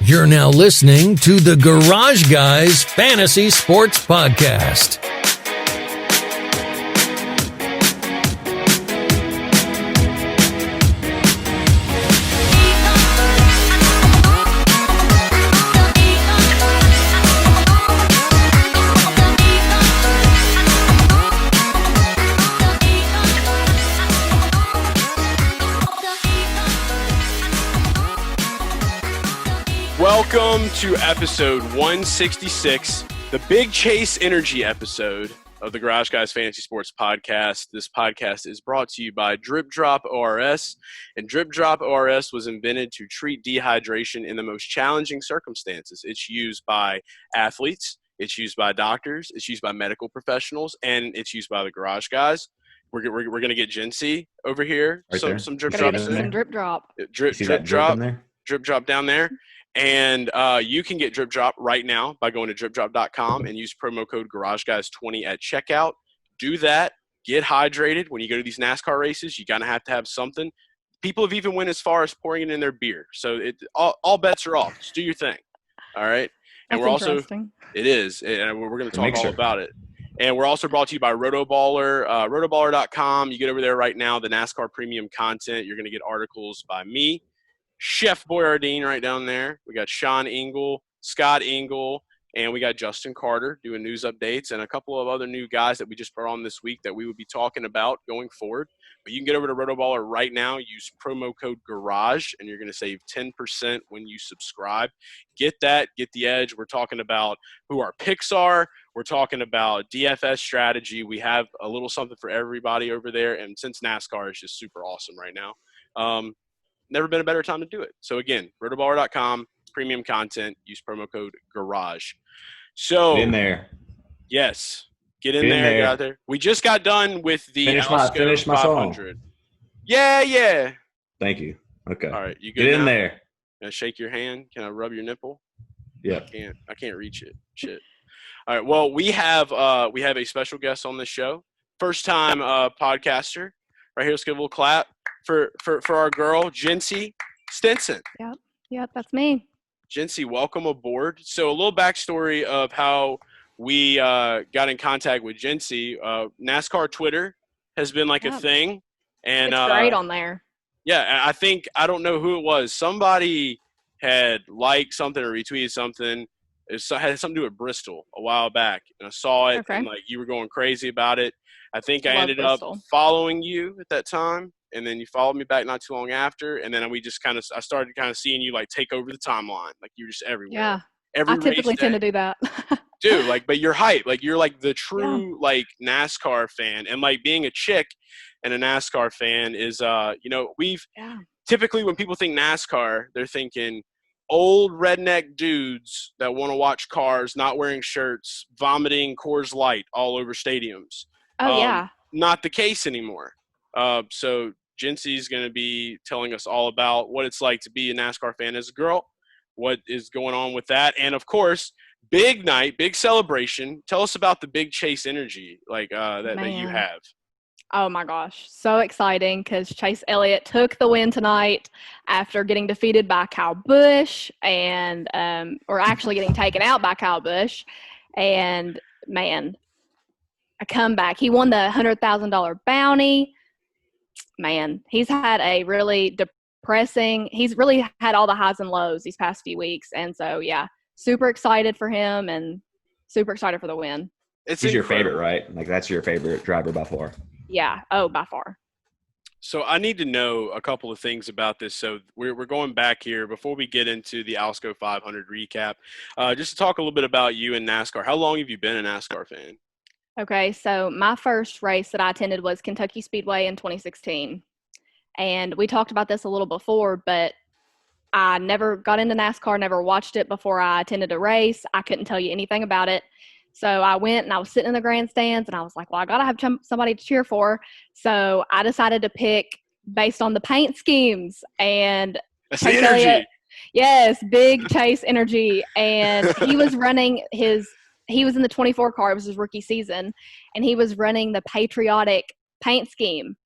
You're now listening to the Garage Guys Fantasy Sports Podcast. Welcome to episode 166, the Big Chase Energy episode of the Garage Guys Fantasy Sports Podcast. This podcast is brought to you by Drip Drop ORS, and Drip Drop ORS was invented to treat dehydration in the most challenging circumstances. It's used by athletes, it's used by doctors, it's used by medical professionals, and it's used by the Garage Guys. We're going to get Jinsey over here, right some drip drops. Some drip drop. Drip drop down there. And you can get Drip Drop right now by going to dripdrop.com and use promo code GarageGuys20 at checkout. Do that. Get hydrated. When you go to these NASCAR races, you're going to have something. People have even went as far as pouring it in their beer. So all bets are off. Just do your thing. All right? And That's interesting. It is. And we're going to talk all about it. And we're also brought to you by Rotoballer, rotoballer.com. You get over there right now, the NASCAR premium content. You're going to get articles by me, Chef Boyardeen right down there. We got Sean Engel, Scott Engel, and we got Justin Carter doing news updates and a couple of other new guys that we just brought on this week that we would be talking about going forward. But you can get over to Rotoballer right now, use promo code GARAGE, and you're going to save 10% when you subscribe. Get that, get the edge. We're talking about who our picks are. We're talking about DFS strategy. We have a little something for everybody over there, and since NASCAR is just super awesome right now, never been a better time to do it. So again, rotoballer.com, premium content, use promo code GARAGE. So get in there. Yes. Get in there. Get out there. We just got done with the Alsco finish my 500. song. Yeah. Thank you. Okay. All right. You get in now? there. Can I shake your hand? Can I rub your nipple? Yeah. I can't reach it. Shit. All right. Well, we have a special guest on this show. First time podcaster. Right here, let's give a little clap for our girl, Jinsey Stinson. Yep, that's me. Jinsey, welcome aboard. So a little backstory of how we got in contact with Jinsey. NASCAR Twitter has been like a thing. And it's great on there. Yeah, I don't know who it was. Somebody had liked something or retweeted something. It had something to do with Bristol a while back. And I saw it, and like you were going crazy about it. I think I ended up following you at that time, and then you followed me back not too long after, and then I started kind of seeing you like take over the timeline, like you're just everywhere. Yeah, I typically tend to do that. Dude, but you're hype, like you're like the true like NASCAR fan, and like being a chick and a NASCAR fan is typically when people think NASCAR, they're thinking old redneck dudes that want to watch cars, not wearing shirts, vomiting Coors Light all over stadiums. Not the case anymore. So Jinsey's going to be telling us all about what it's like to be a NASCAR fan as a girl, what is going on with that, and of course, big night, big celebration. Tell us about the Big Chase Energy that you have. Oh my gosh, so exciting because Chase Elliott took the win tonight after getting defeated by Kyle Busch or actually getting taken out by Kyle Busch, and man, a comeback. He won the $100,000 bounty. Man, he's had a really he's really had all the highs and lows these past few weeks. And so, yeah, super excited for him and super excited for the win. He's your favorite, right? Like that's your favorite driver by far. Yeah. Oh, by far. So I need to know a couple of things about this. So we're going back here before we get into the Alsco 500 recap, just to talk a little bit about you and NASCAR. How long have you been a NASCAR fan? Okay, so my first race that I attended was Kentucky Speedway in 2016. And we talked about this a little before, but I never got into NASCAR, never watched it before I attended a race. I couldn't tell you anything about it. So I went and I was sitting in the grandstands and I was like, well, I got to have somebody to cheer for. So I decided to pick based on the paint schemes. And that's the energy. Elliott, yes, Big Chase Energy. And he was running he was in the 24 car. It was his rookie season. And he was running the patriotic paint scheme.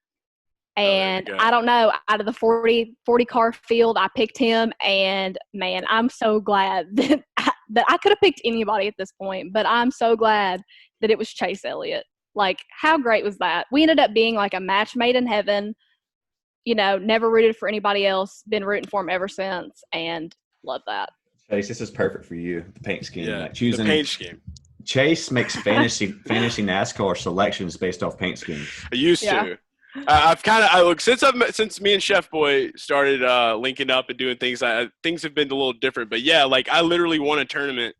And I don't know, out of the 40 car field, I picked him. And man, I'm so glad that I could have picked anybody at this point, but I'm so glad that it was Chase Elliott. Like, how great was that? We ended up being like a match made in heaven. You know, never rooted for anybody else, been rooting for him ever since, and love that. Chase, this is perfect for you. The paint scheme. Yeah, like choosing the paint scheme. Chase makes fantasy NASCAR selections based off paint schemes. I used to. I've kind of look since me and Chef Boy started linking up and doing things. Things have been a little different, but yeah, like I literally won a tournament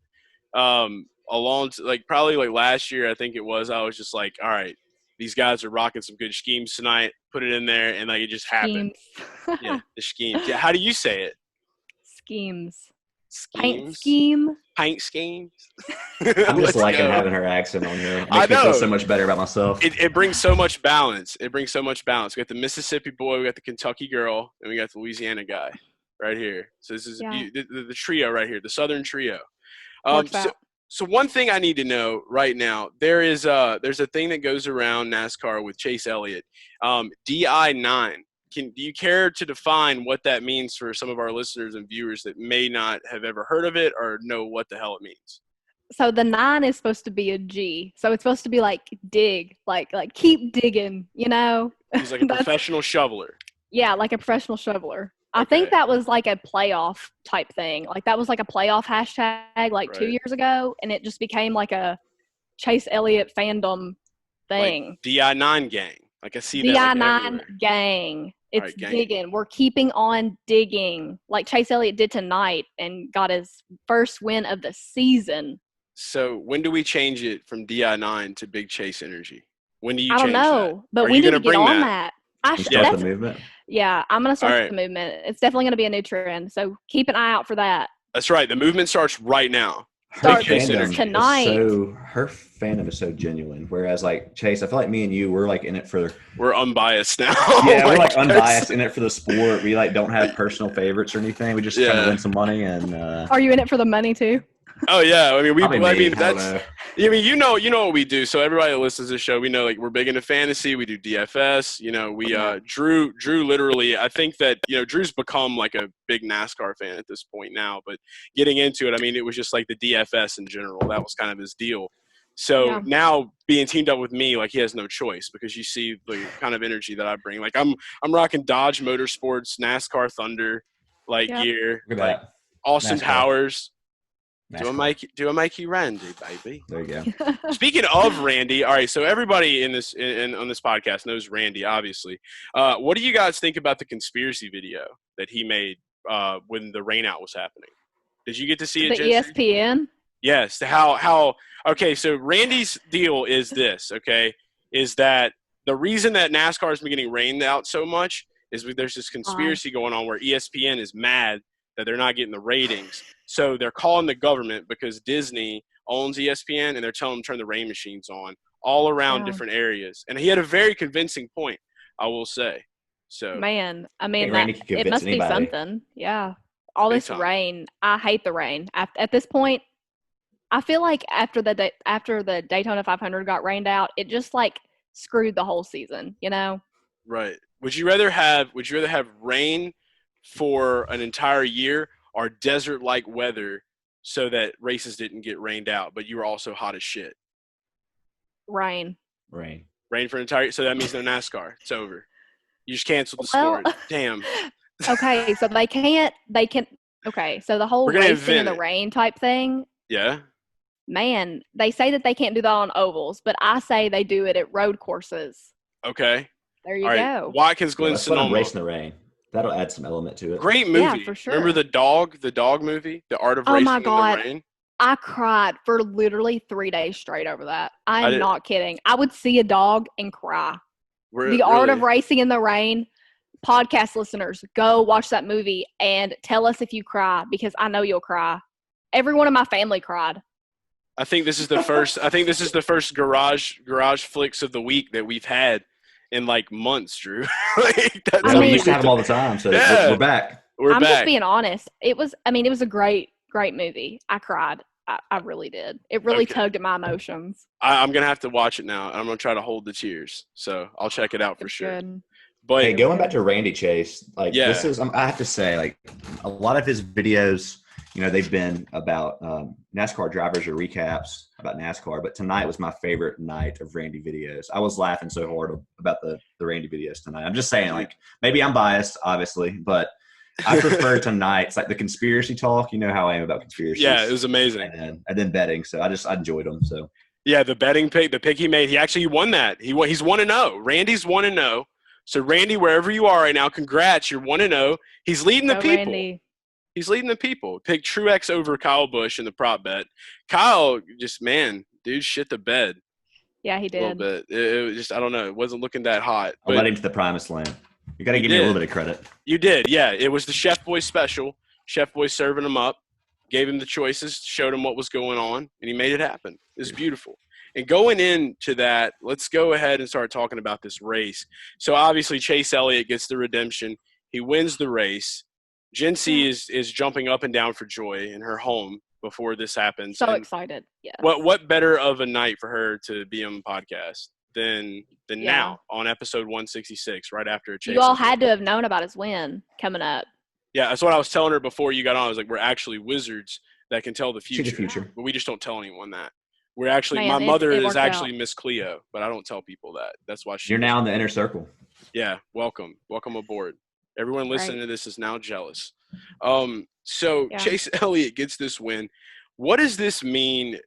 probably like last year, I think it was. I was just like, all right, these guys are rocking some good schemes tonight. Put it in there, and like it just happened. Yeah, the schemes. Yeah, how do you say it? Schemes. Schemes. Paint schemes. I'm just liking having her accent on here. It makes me feel so much better about myself. It brings so much balance. We got the Mississippi boy, we got the Kentucky girl, and we got the Louisiana guy right here. So this is the trio right here, the Southern trio. So one thing I need to know right now, there's a thing that goes around NASCAR with Chase Elliott, DI9. Do you care to define what that means for some of our listeners and viewers that may not have ever heard of it or know what the hell it means? So the 9 is supposed to be a G. So it's supposed to be like dig, like keep digging, you know? He's like a professional shoveler. Yeah, like a professional shoveler. Okay. I think that was like a playoff type thing. Like that was like a playoff hashtag like 2 years ago, and it just became like a Chase Elliott fandom thing. Like DI9 gang. Like I see DI9 that. DI9 gang. It's digging. We're keeping on digging like Chase Elliott did tonight and got his first win of the season. So when do we change it from DI9 to Big Chase Energy? When do you change that? I don't know, but we need to get on that. Start the movement? Yeah, I'm going to start the movement. It's definitely going to be a new trend, so keep an eye out for that. That's right. The movement starts right now. Starts tonight. Her fandom is so genuine, whereas like Chase, I feel like me and you, we're like in it for. We're unbiased now. Yeah, we're like unbiased in it for the sport. We like don't have personal favorites or anything. We just try to win some money and. Are you in it for the money too? Oh yeah, I mean that's. I mean, you know what we do. So everybody that listens to the show, we know like we're big into fantasy. We do DFS. You know, we Drew literally. I think that Drew's become like a big NASCAR fan at this point now. But getting into it, I mean, it was just like the DFS in general. That was kind of his deal. So now being teamed up with me, like he has no choice because you see the kind of energy that I bring. Like I'm rocking Dodge Motorsports NASCAR Thunder gear, like Austin Powers. Do a Mikey Randy, baby. There you go. Speaking of Randy, all right. So everybody on this podcast knows Randy, obviously. What do you guys think about the conspiracy video that he made when the rainout was happening? Did you get to see it? The ESPN. Yes. How? Okay. So Randy's deal is this. Okay, is that the reason that NASCAR has been getting rained out so much is there's this conspiracy going on where ESPN is mad that they're not getting the ratings. So they're calling the government because Disney owns ESPN, and they're telling them to turn the rain machines on all around different areas. And he had a very convincing point, I will say. So man, I mean, it must be something. Yeah. All this rain. I hate the rain. At this point, I feel like after the Daytona 500 got rained out, it just like screwed the whole season, you know? Right. Would you rather have rain for an entire year or desert-like weather so that races didn't get rained out, but you were also hot as shit? Rain for an entire – so that means no NASCAR. It's over. You just canceled the sport. Damn. Okay, so so the whole racing in the rain type thing. Yeah. Man, they say that they can't do that on ovals, but I say they do it at road courses. Okay. There you go. Watkins Glen Sonoma. Racing the rain. That'll add some element to it. Great movie. Yeah, for sure. Remember the dog movie? The Art of Racing in the Rain? I cried for literally 3 days straight over that. I'm not kidding. I would see a dog and cry. Art of Racing in the Rain. Podcast listeners, go watch that movie and tell us if you cry, because I know you'll cry. Everyone in my family cried. I think this is the first garage flicks of the week that we've had in like months, Drew. We used to have them all the time, so we're back. I'm just being honest. It was a great movie. I cried. I really did. It really tugged at my emotions. I'm going to have to watch it now. I'm going to try to hold the tears. So I'll check it out for sure. Good. But hey, going back to Randy Chase, like Yeah. this is, I have to say, like a lot of his videos, they've been about NASCAR drivers or recaps about NASCAR. But tonight was my favorite night of Randy videos. I was laughing so hard about the Randy videos tonight. I'm just saying, like, maybe I'm biased, obviously, but I prefer tonight's, like the conspiracy talk. You know how I am about conspiracies. Yeah, it was amazing. And then betting. So I enjoyed them. So yeah, the betting pick, the pick he made, he actually won that. He's 1-0. Randy's 1-0. So Randy, wherever you are right now, congrats, you're 1-0. He's leading the people. Randy. He's leading the people. Pick Truex over Kyle Busch in the prop bet. Kyle, just dude, shit the bed. Yeah, he did. A little bit. It was just, I don't know. It wasn't looking that hot. I led him to the promised land. You got to give me a little bit of credit. You did, yeah. It was the Chef Boy special. Chef Boy serving him up, gave him the choices, showed him what was going on, and he made it happen. It was beautiful. And going into that, let's go ahead and start talking about this race. So obviously Chase Elliott gets the redemption. He wins the race. Jinsey is jumping up and down for joy in her home before this happens. So excited. Yeah. What better of a night for her to be on the podcast than now on episode 166, right after a Chase. You all had to have known about his win coming up. Yeah, that's what I was telling her before you got on. I was like, we're actually wizards that can tell the See the future. future. But we just don't tell anyone that. We're actually Man, my mother it is worked actually out. Miss Cleo, but I don't tell people that. That's why You're now in the inner circle. Yeah, welcome aboard. Everyone listening to this is now jealous. So Yeah. Chase Elliott gets this win. What does this mean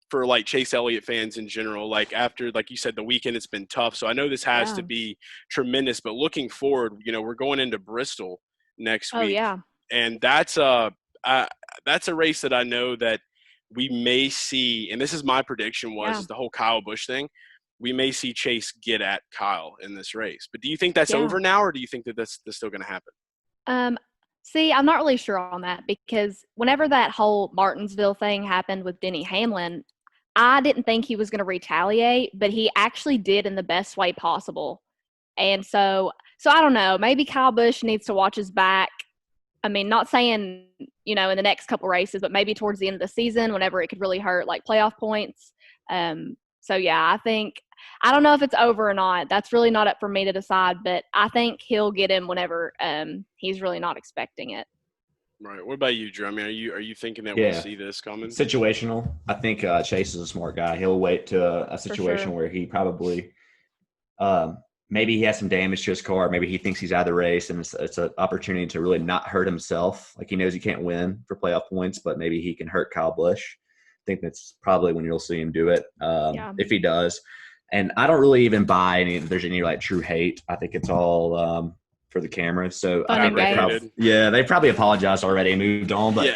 for like Chase Elliott fans in general? Like after, like you said, the weekend, it's been tough. So I know this has to be tremendous, but looking forward, we're going into Bristol next week. Oh yeah. And that's a race that I know that we may see, and this is my prediction is the whole Kyle Busch thing. We may see Chase get at Kyle in this race. But do you think that's over now, or do you think that that's still going to happen? See, I'm not really sure on that because whenever that whole Martinsville thing happened with Denny Hamlin, I didn't think he was going to retaliate, but he actually did in the best way possible. And so I don't know. Maybe Kyle Busch needs to watch his back. I mean, not saying, in the next couple races, but maybe towards the end of the season, whenever it could really hurt, like playoff points. So, yeah, I don't know if it's over or not. That's really not up for me to decide, but I think he'll get him whenever he's really not expecting it. Right. What about you, Drew? I mean, are you thinking that we'll see this coming? Situational. I think Chase is a smart guy. He'll wait to a situation where he probably maybe he has some damage to his car. Maybe he thinks he's out of the race, and it's an opportunity to really not hurt himself. Like he knows he can't win for playoff points, but maybe he can hurt Kyle Busch. I think that's probably when you'll see him do it if he does. And I don't really even buy there's any like true hate. I think it's all for the camera. So I think they probably apologized already and moved on. But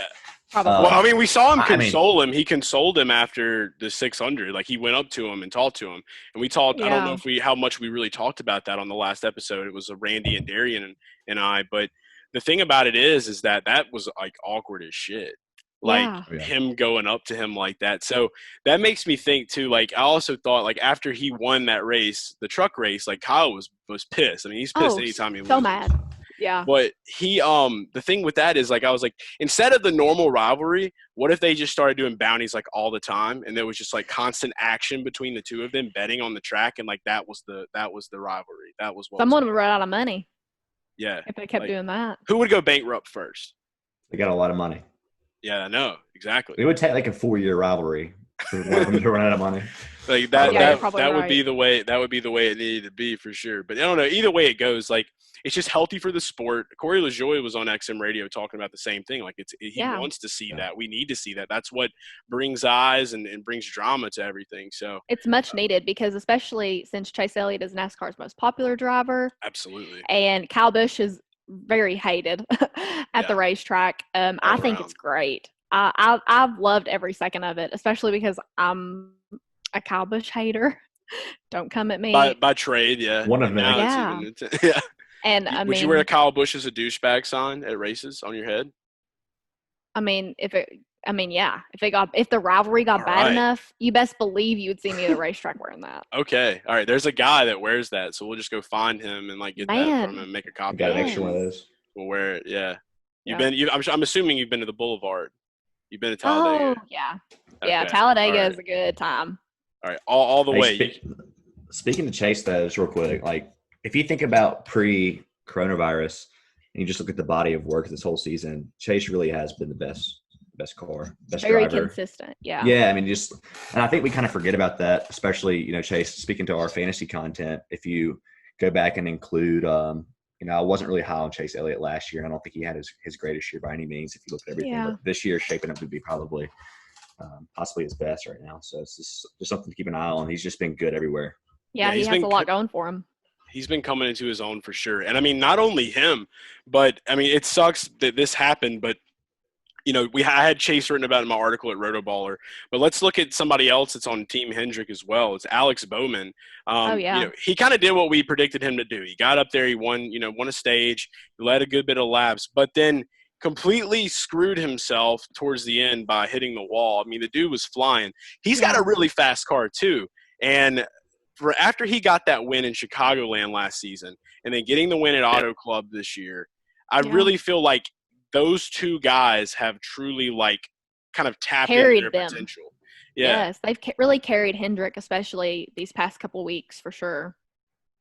probably. Well, I mean, we saw him console him. He consoled him after the 600. Like he went up to him and talked to him. And we talked. I don't know how much we really talked about that on the last episode. It was Randy and Darian and I. But the thing about it is that was like awkward as shit. Like him going up to him like that. So that makes me think too, like I also thought like after he won that race, the truck race, like Kyle was pissed. I mean, he's pissed anytime he loses. So mad. Yeah. But he the thing with that is like I was like, instead of the normal rivalry, what if they just started doing bounties like all the time and there was just like constant action between the two of them betting on the track and like that was the rivalry. That was what someone would run out of money. Yeah. If they kept doing that. Who would go bankrupt first? They got a lot of money. Yeah, I know. Exactly. It would take like a 4-year rivalry for one of them to run out of money. Like that would be the way it needed to be for sure. But I don't know. Either way it goes, like it's just healthy for the sport. Corey LaJoie was on XM Radio talking about the same thing. Like he wants to see that. We need to see that. That's what brings eyes and brings drama to everything. So it's much needed because especially since Chase Elliott is NASCAR's most popular driver. Absolutely. And Kyle Busch is very hated at the racetrack. I think it's great. I've loved every second of it, especially because I'm a Kyle Busch hater. Don't come at me. By trade, yeah. One of them. Yeah. And would you wear a Kyle Busch as a douchebag sign at races on your head? I mean, if the rivalry got bad enough, you best believe you would see me at a racetrack wearing that. Okay. All right. There's a guy that wears that, so we'll just go find him and like get that from him and make a copy. Got an extra one of those. We'll wear it. Yeah. I'm assuming you've been to the Boulevard. You've been to Talladega. Oh yeah. Okay. Yeah. Talladega is a good time. All right. All the way. Speaking to Chase, though, just real quick, like if you think about pre-coronavirus and you just look at the body of work this whole season, Chase really has been the best car, best Very driver. consistent. Yeah. Yeah. I mean, and I think we kind of forget about that, especially, Chase, speaking to our fantasy content, if you go back and include, I wasn't really high on Chase Elliott last year. And I don't think he had his greatest year by any means if you look at everything. Yeah. But this year is shaping up to be probably possibly his best right now. So it's just something to keep an eye on. He's just been good everywhere. Yeah, he has a lot going for him. He's been coming into his own for sure. And I mean, not only him, but I mean, it sucks that this happened, but I had Chase written about in my article at Rotoballer, but let's look at somebody else that's on Team Hendrick as well. It's Alex Bowman. He kind of did what we predicted him to do. He got up there, he won a stage, he led a good bit of laps, but then completely screwed himself towards the end by hitting the wall. I mean, the dude was flying. He's got a really fast car too. And after he got that win in Chicagoland last season and then getting the win at Auto Club this year, I really feel like those two guys have truly kind of tapped into their potential. Yeah. Yes, they've really carried Hendrick, especially these past couple weeks for sure.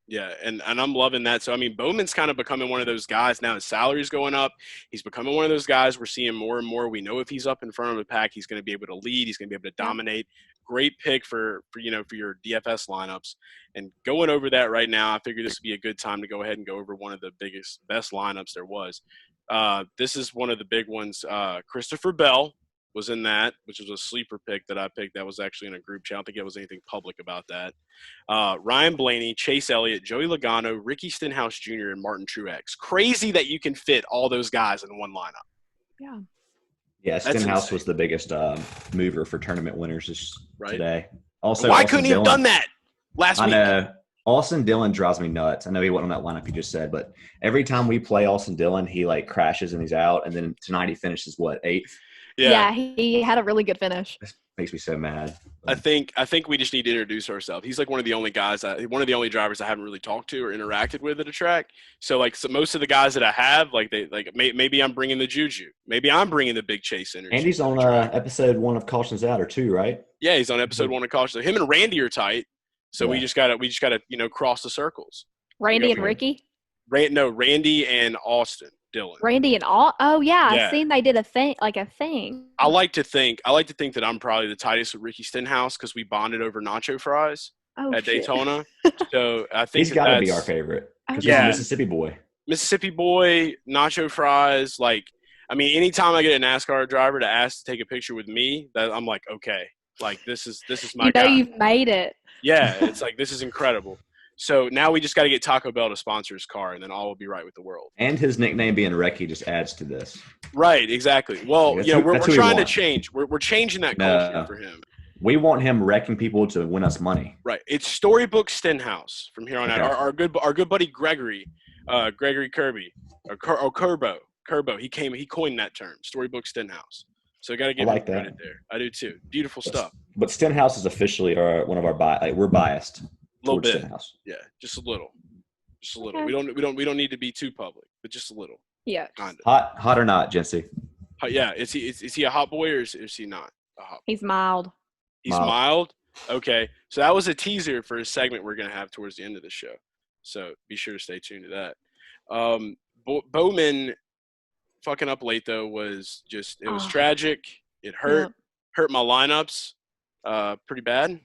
Yeah, and I'm loving that. So, I mean, Bowman's kind of becoming one of those guys. Now his salary's going up. He's becoming one of those guys we're seeing more and more. We know if he's up in front of the pack, he's going to be able to lead. He's going to be able to dominate. Great pick for your DFS lineups. And going over that right now, I figured this would be a good time to go ahead and go over one of the best lineups there was. This is one of the big ones. Christopher Bell was in that, which was a sleeper pick that I picked. That was actually in a group chat. I don't think there was anything public about that. Ryan Blaney, Chase Elliott, Joey Logano, Ricky Stenhouse Jr., and Martin Truex. Crazy that you can fit all those guys in one lineup. Yeah. Yeah, Stenhouse was the biggest mover for tournament winners today. Also, why couldn't he have done that last week? I know. Austin Dillon drives me nuts. I know he wasn't on that lineup you just said, but every time we play Austin Dillon, he crashes and he's out. And then tonight he finishes 8th? Yeah, he had a really good finish. This makes me so mad. I think we just need to introduce ourselves. He's one of the only guys, one of the only drivers I haven't really talked to or interacted with at a track. So most of the guys that I have, maybe I'm bringing the juju. Maybe I'm bringing the big Chase energy. And he's on episode 1 of Cautions Out or 2, right? Yeah, he's on episode 1 of Cautions. Him and Randy are tight. So we just gotta cross the circles. Randy and Ricky? Randy and Austin Dillon. Randy and I've seen they did a thing. I like to think that I'm probably the tightest with Ricky Stenhouse because we bonded over nacho fries at Daytona. So I think he's got to be our favorite because he's a Mississippi boy. Mississippi boy, nacho fries. Anytime I get a NASCAR driver to ask to take a picture with me, that I'm like, okay, this is my guy. You've made it. Yeah, it's this is incredible. So now we just got to get Taco Bell to sponsor his car, and then all will be right with the world. And his nickname being Recchi just adds to this. Right, exactly. Well, we're trying to change. We're changing that culture for him. We want him wrecking people to win us money. Right. It's Storybook Stenhouse from here on out. Our good buddy Gregory Kirby, or Curbo. He coined that term, Storybook Stenhouse. So I got to give him credit there. I do too. Beautiful stuff. But Stenhouse is officially one of our we're biased. A little bit. Stenhouse. Yeah, just a little. Just a little. We don't need to be too public, but just a little. Yeah. Kind of. Hot or not, Jinsey? Yeah. Is he a hot boy or is he not a hot boy? He's mild. He's mild? Okay. So that was a teaser for a segment we're going to have towards the end of the show. So be sure to stay tuned to that. Bowman fucking up late though was tragic. It hurt my lineups pretty bad.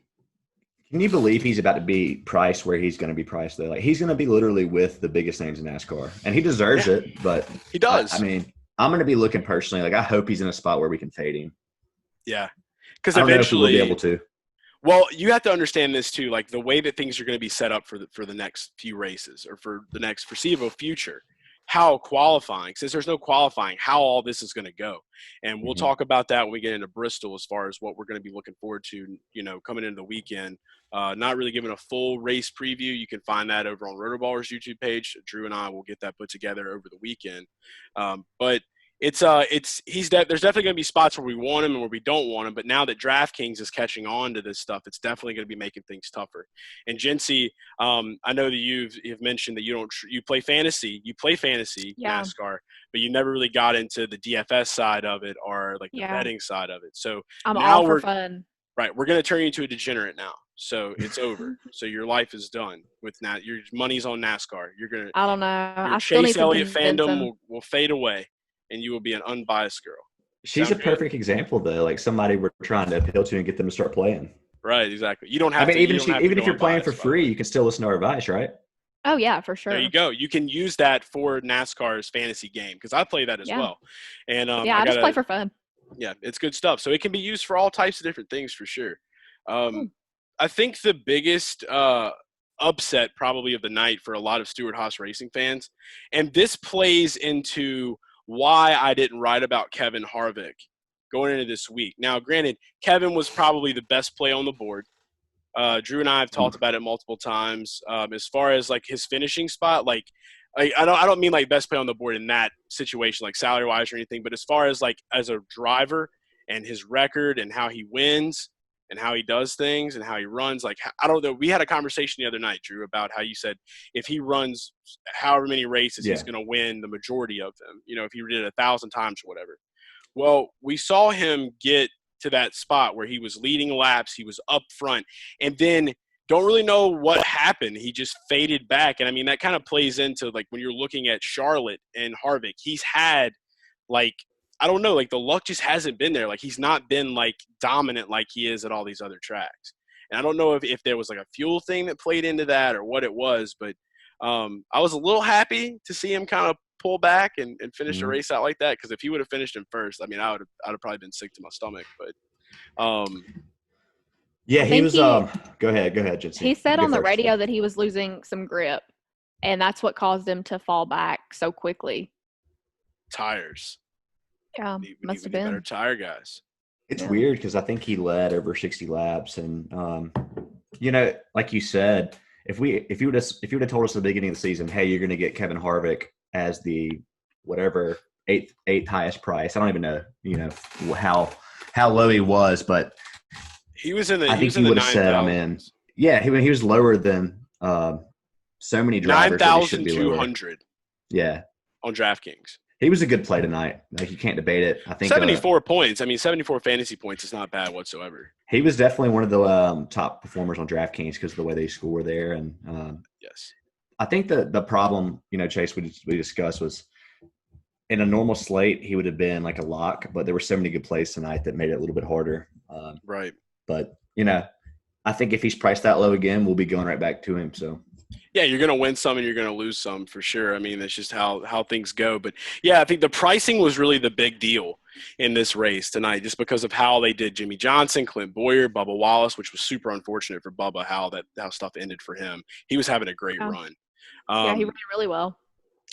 Can you believe he's about to be priced where he's going to be priced though? He's going to be literally with the biggest names in NASCAR, and he deserves it. But he does. I mean, I'm going to be looking personally. I hope he's in a spot where we can fade him. Yeah, because eventually we'll be able to. Well, you have to understand this too. The way that things are going to be set up for the next few races or for the next foreseeable future. How qualifying, since there's no qualifying, how all this is going to go. And we'll talk about that when we get into Bristol as far as what we're going to be looking forward to, coming into the weekend. Not really giving a full race preview. You can find that over on Rotoballer's YouTube page. Drew and I will get that put together over the weekend. But there's definitely going to be spots where we want him and where we don't want him. But now that DraftKings is catching on to this stuff, it's definitely going to be making things tougher. And Jinsey, I know that you've mentioned that you play fantasy. You play fantasy NASCAR, but you never really got into the DFS side of it or the betting side of it. So I'm all for fun. Right, we're going to turn you into a degenerate now. So it's over. So your life is done with your money's on NASCAR. I don't know. Your I still need Chase to Elliott convince fandom him. will fade away, and you will be an unbiased girl. She's a perfect example, though. Like somebody we're trying to appeal to and get them to start playing. Right, exactly. You don't have. I mean, to, even if you're playing for free, you can still listen to our advice, right? Oh yeah, for sure. There you go. You can use that for NASCAR's fantasy game because I play that as well. And I just play for fun. Yeah, it's good stuff. So it can be used for all types of different things for sure. I think the biggest upset probably of the night for a lot of Stewart-Haas racing fans, and this plays into why I didn't write about Kevin Harvick going into this week. Now, granted, Kevin was probably the best play on the board. Drew and I have talked about it multiple times. As far as like his finishing spot, like I don't mean like best play on the board in that situation, like salary wise or anything, but as far as like as a driver and his record and how he wins and how he does things and how he runs, like I don't know. We had a conversation the other night, Drew, about how you said if he runs however many races, he's going to win the majority of them. You know, if he did it 1,000 times or whatever. Well, we saw him get to that spot where he was leading laps, he was up front, and then don't really know what happened. He just faded back. And I mean, that kind of plays into like when you're looking at Charlotte and Harvick, he's had like, I don't know, like the luck just hasn't been there. Like he's not been like dominant like he is at all these other tracks. And I don't know if there was like a fuel thing that played into that or what it was, but I was a little happy to see him kind of pull back and finish a race out like that. Because if he would have finished in first, I mean, I'd have probably been sick to my stomach. But yeah, he was. Go ahead, Jinsey. He said on the radio that he was losing some grip, and that's what caused him to fall back so quickly. Tires. Yeah, must have been better tire guys. It's weird because I think he led over 60 laps, and you know, like you said, if you would have told us at the beginning of the season, hey, you're going to get Kevin Harvick as the whatever eighth highest price. I don't even know, you know, how low he was, but he was in the. I think he would have said I'm in. Yeah, he was lower than so many drivers. 9,200. Yeah, on DraftKings. He was a good play tonight. Like you can't debate it. I think 74 points. I mean, 74 fantasy points is not bad whatsoever. He was definitely one of the top performers on DraftKings because of the way they score there. And yes, I think the problem, you know, Chase, we discussed was in a normal slate he would have been like a lock, but there were so many good plays tonight that made it a little bit harder. Right. But you know, I think if he's priced that low again, we'll be going right back to him. So. Yeah, you're going to win some and you're going to lose some for sure. I mean, that's just how things go. But, yeah, I think the pricing was really the big deal in this race tonight just because of how they did Jimmy Johnson, Clint Boyer, Bubba Wallace, which was super unfortunate for Bubba, how stuff ended for him. He was having a great run. Yeah, he ran really well.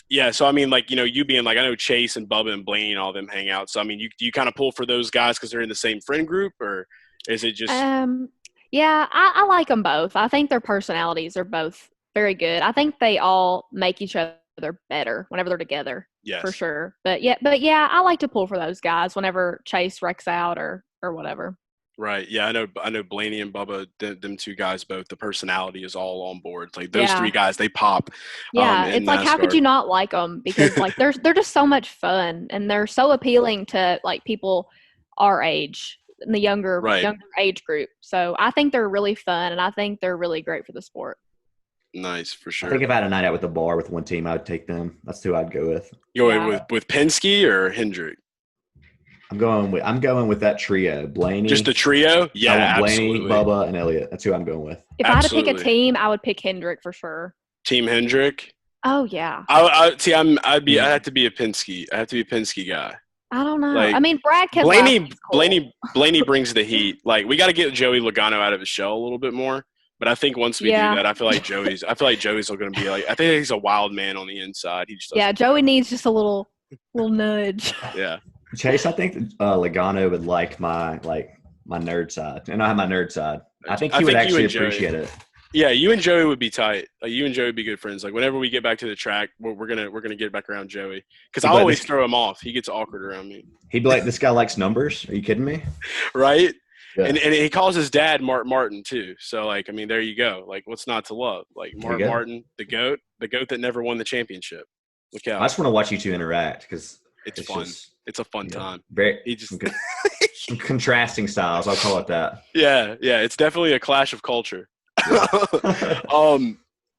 Yeah, so, I mean, like, you know, you being like, I know Chase and Bubba and Blaney and all them hang out. So, I mean, do you kind of pull for those guys because they're in the same friend group or is it just – Yeah, I like them both. I think their personalities are both very good. I think they all make each other better whenever they're together. Yes. For sure. But yeah, I like to pull for those guys whenever Chase wrecks out or whatever. Right. Yeah, I know Blaney and Bubba, them two guys both, the personality is all on board. It's like those three guys, they pop. Yeah, it's like NASCAR. How could you not like them? Because like they're just so much fun and they're so appealing to like people our age, in the younger age group. So I think they're really fun and I think they're really great for the sport. Nice, for sure. I think if I had a night out with the bar with one team, I would take them. That's who I'd go with. You go with Penske or Hendrick? I'm going with that trio. Blaney. Just the trio? Yeah, Blaney, absolutely. Bubba, and Elliott. That's who I'm going with. If I had to pick a team, I would pick Hendrick for sure. Team Hendrick? Oh yeah. I'd have to be a Penske. I have to be a Penske guy. I don't know. Like, I mean, Brad Keselowski. Blaney brings the heat. Like we got to get Joey Logano out of his shell a little bit more. But I think once we do that, I feel like Joey's going to be like. I think he's a wild man on the inside. He just Joey needs just a little nudge. Yeah. Chase, I think Logano would like my nerd side, and I have my nerd side. I think he would actually appreciate it. Yeah, you and Joey would be tight. Like you and Joey would be good friends. Like whenever we get back to the track, we're gonna get back around Joey because I always throw him off. He gets awkward around me. He'd be like, "This guy likes numbers. Are you kidding me?" Right. Yeah. And he calls his dad Mark Martin too. So like, I mean, there you go. Like, what's not to love? Like Mark Martin, the goat that never won the championship. Look out! I just want to watch you two interact because it's fun. It's a fun time. Very. He just Some contrasting styles, I'll call it that. Yeah, it's definitely a clash of culture.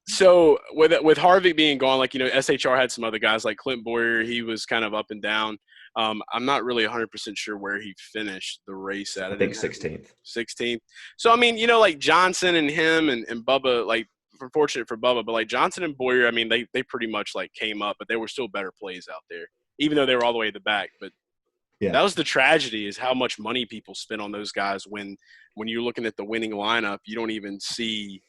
So with Harvick being gone, like, SHR had some other guys like Clint Boyer. He was kind of up and down. I'm not really 100% sure where he finished the race at. I think 16th. 16th. So, I mean, like Johnson and him and Bubba, like, fortunate for Bubba, but like Johnson and Boyer, I mean, they pretty much like came up, but they were still better plays out there, even though they were all the way at the back. But that was the tragedy, is how much money people spend on those guys when you're looking at the winning lineup. You don't even see,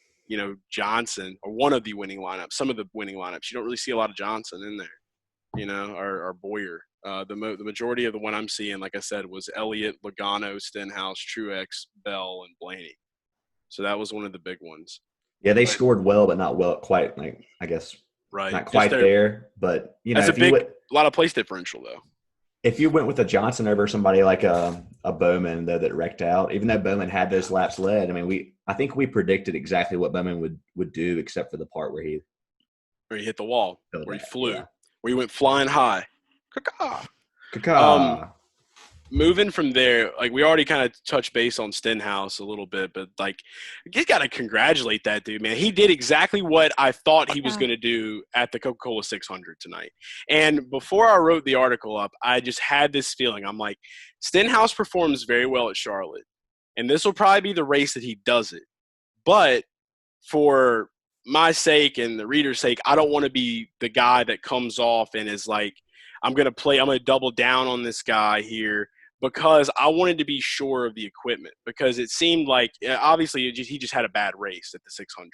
Johnson, or one of the winning lineups, some of the winning lineups. You don't really see a lot of Johnson in there, or Boyer. The majority of the one I'm seeing, like I said, was Elliott, Logano, Stenhouse, Truex, Bell, and Blaney. So that was one of the big ones. Yeah, they scored well, but not well quite, like, I guess, right, not quite there. But, that's a lot of place differential, though. If you went with a Johnson over somebody like a Bowman, though, that wrecked out, even though Bowman had those laps led, I mean, I think we predicted exactly what Bowman would do, except for the part where he hit the wall, where he flew, where he went flying high. Moving from there, like, we already kind of touched base on Stenhouse a little bit, but like, you got to congratulate that dude, man. He did exactly what I thought he was going to do at the Coca-Cola 600 tonight. And before I wrote the article up, I just had this feeling. I'm like, Stenhouse performs very well at Charlotte, and this will probably be the race that he does it. But for my sake and the reader's sake, I don't want to be the guy that comes off and is like, I'm going to double down on this guy here, because I wanted to be sure of the equipment, because it seemed like, obviously, he just had a bad race at the 600.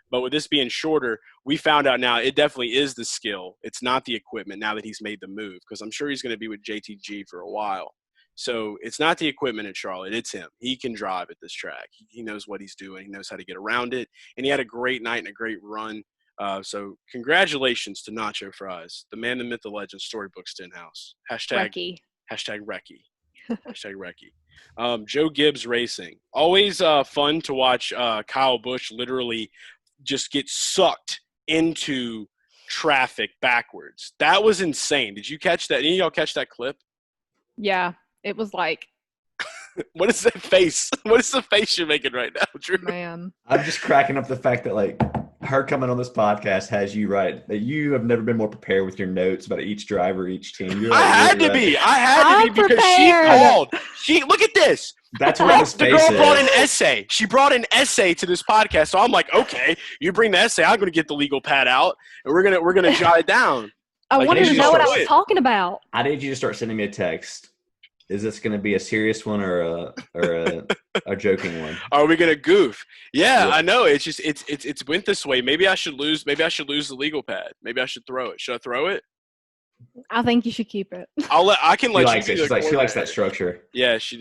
But with this being shorter, we found out now it definitely is the skill. It's not the equipment, now that he's made the move, because I'm sure he's going to be with JTG for a while. So it's not the equipment at Charlotte. It's him. He can drive at this track. He knows what he's doing. He knows how to get around it. And he had a great night and a great run. So congratulations to Nacho Fries, the man, the myth, the legend, Storybook Stenhouse. Hashtag Recce. Hashtag Recce. Joe Gibbs Racing. Always fun to watch Kyle Busch literally just get sucked into traffic backwards. That was insane. Did you catch that? Any of y'all catch that clip? Yeah. It was like. What is that face? What is the face you're making right now, Drew? Man. I'm just cracking up the fact that, like, her coming on this podcast has you right, that you have never been more prepared with your notes about each driver, each team. You're like, I had to be because she called. Look at this. That's what this face The girl brought is. an essay. She brought an essay to this podcast. So I'm like, okay, you bring the essay. I'm going to get the legal pad out, and we're gonna jot it down. I wanted to know what I was talking about. I need you to start sending me a text. Is this going to be a serious one or a joking one? Are we going to goof? Yeah, I know. It's just it's went this way. Maybe I should lose. Maybe I should lose the legal pad. Maybe I should throw it. Should I throw it? I think you should keep it. I can let you. She likes that structure. Yeah, she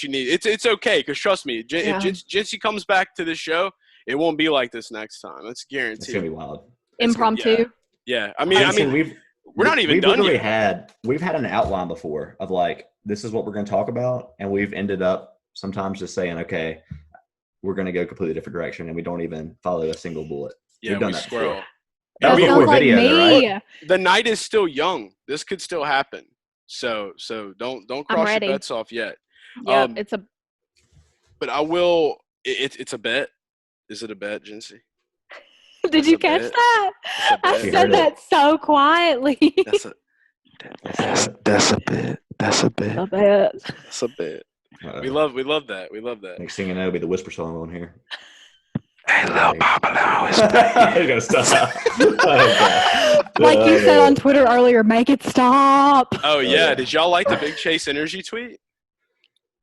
needs. It's okay, because trust me, if Jinsey comes back to the show, it won't be like this next time. That's guaranteed. It's gonna be wild. Impromptu. Yeah. I mean, we're not even done yet. We've had an outline before of, like, this is what we're going to talk about, and we've ended up sometimes just saying, okay, we're going to go a completely different direction, and we don't even follow a single bullet. Yeah, we've done we that squirrel. before. That was before like video, me. right? The night is still young. This could still happen. So don't cross your bets off yet. Yeah, But I will. It's a bet. Is it a bet, Jinsey? Did you catch that? I said that so quietly. That's a bet. That's a bet. A bet. That's a bet. We love that. We love that. Next thing you know, it'll be the whisper song on here. Hey, little Papa, Gonna stop. Like you said on Twitter earlier, make it stop. Oh yeah. Did y'all like the Big Chase Energy tweet?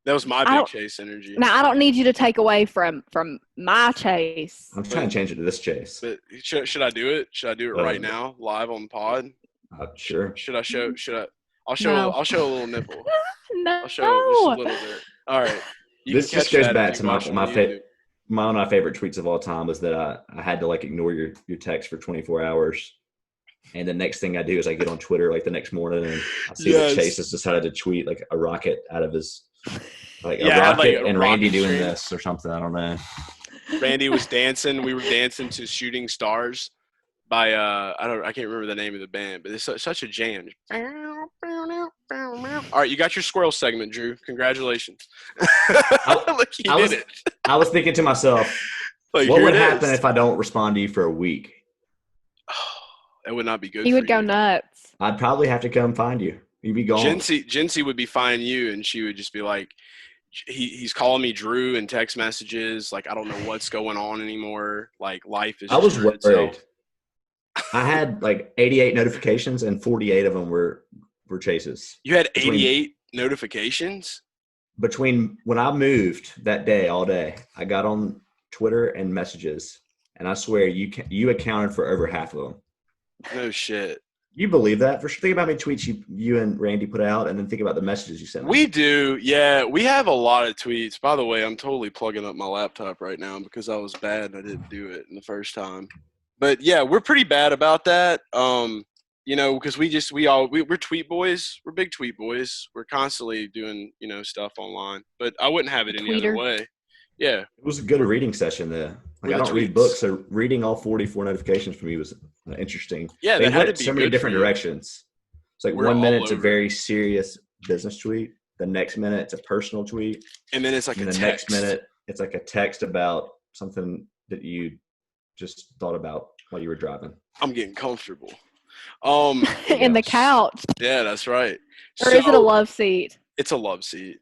That was my Big Chase Energy. Now I don't need you to take away from my Chase. I'm trying to change it to this Chase. But should I do it? Should I do it right now, live on the pod? Sure. I'll show a little nipple. No. I'll show just a little bit. All right. This just goes back to one of my favorite tweets of all time was that I had to, like, ignore your text for 24 hours. And the next thing I do is I get on Twitter, like, the next morning, and I see that Chase has decided to tweet, like, a rocket out of his, like, a rocket, and Randy doing this or something. I don't know. Randy was dancing. We were dancing to Shooting Stars by I can't remember the name of the band, but it's such a jam. All right, you got your squirrel segment, Drew. Congratulations. Look, he did it. I was thinking to myself, like, what would happen if I don't respond to you for a week? That would not be good. He would go nuts. I'd probably have to come find you. You'd be gone. Jinsey would be finding you, and she would just be like, he's calling me Drew in text messages. Like, I don't know what's going on anymore. Like, life is. I was worried. I had like 88 notifications, and 48 of them were chases. You had 88 notifications? Between when I moved that day, all day, I got on Twitter and messages, and I swear you accounted for over half of them. No shit. You believe that? For sure. Think about how many tweets you and Randy put out, and then think about the messages you sent me. We do. Yeah, we have a lot of tweets. By the way, I'm totally plugging up my laptop right now because I was bad and I didn't do it in the first time. But yeah, we're pretty bad about that. You know, because we're tweet boys. We're big tweet boys. We're constantly doing, you know, stuff online. But I wouldn't have it any other way. Yeah. It was a good reading session there. Like, I don't read books, so reading all 44 notifications for me was interesting. Yeah, they had to be so many different directions. It's like 1 minute it's a very serious business tweet. The next minute it's a personal tweet. And then it's like the next minute it's like a text about something that you just thought about while you were driving. I'm getting comfortable. In the couch. Yeah, that's right. Or is it a love seat? It's a love seat.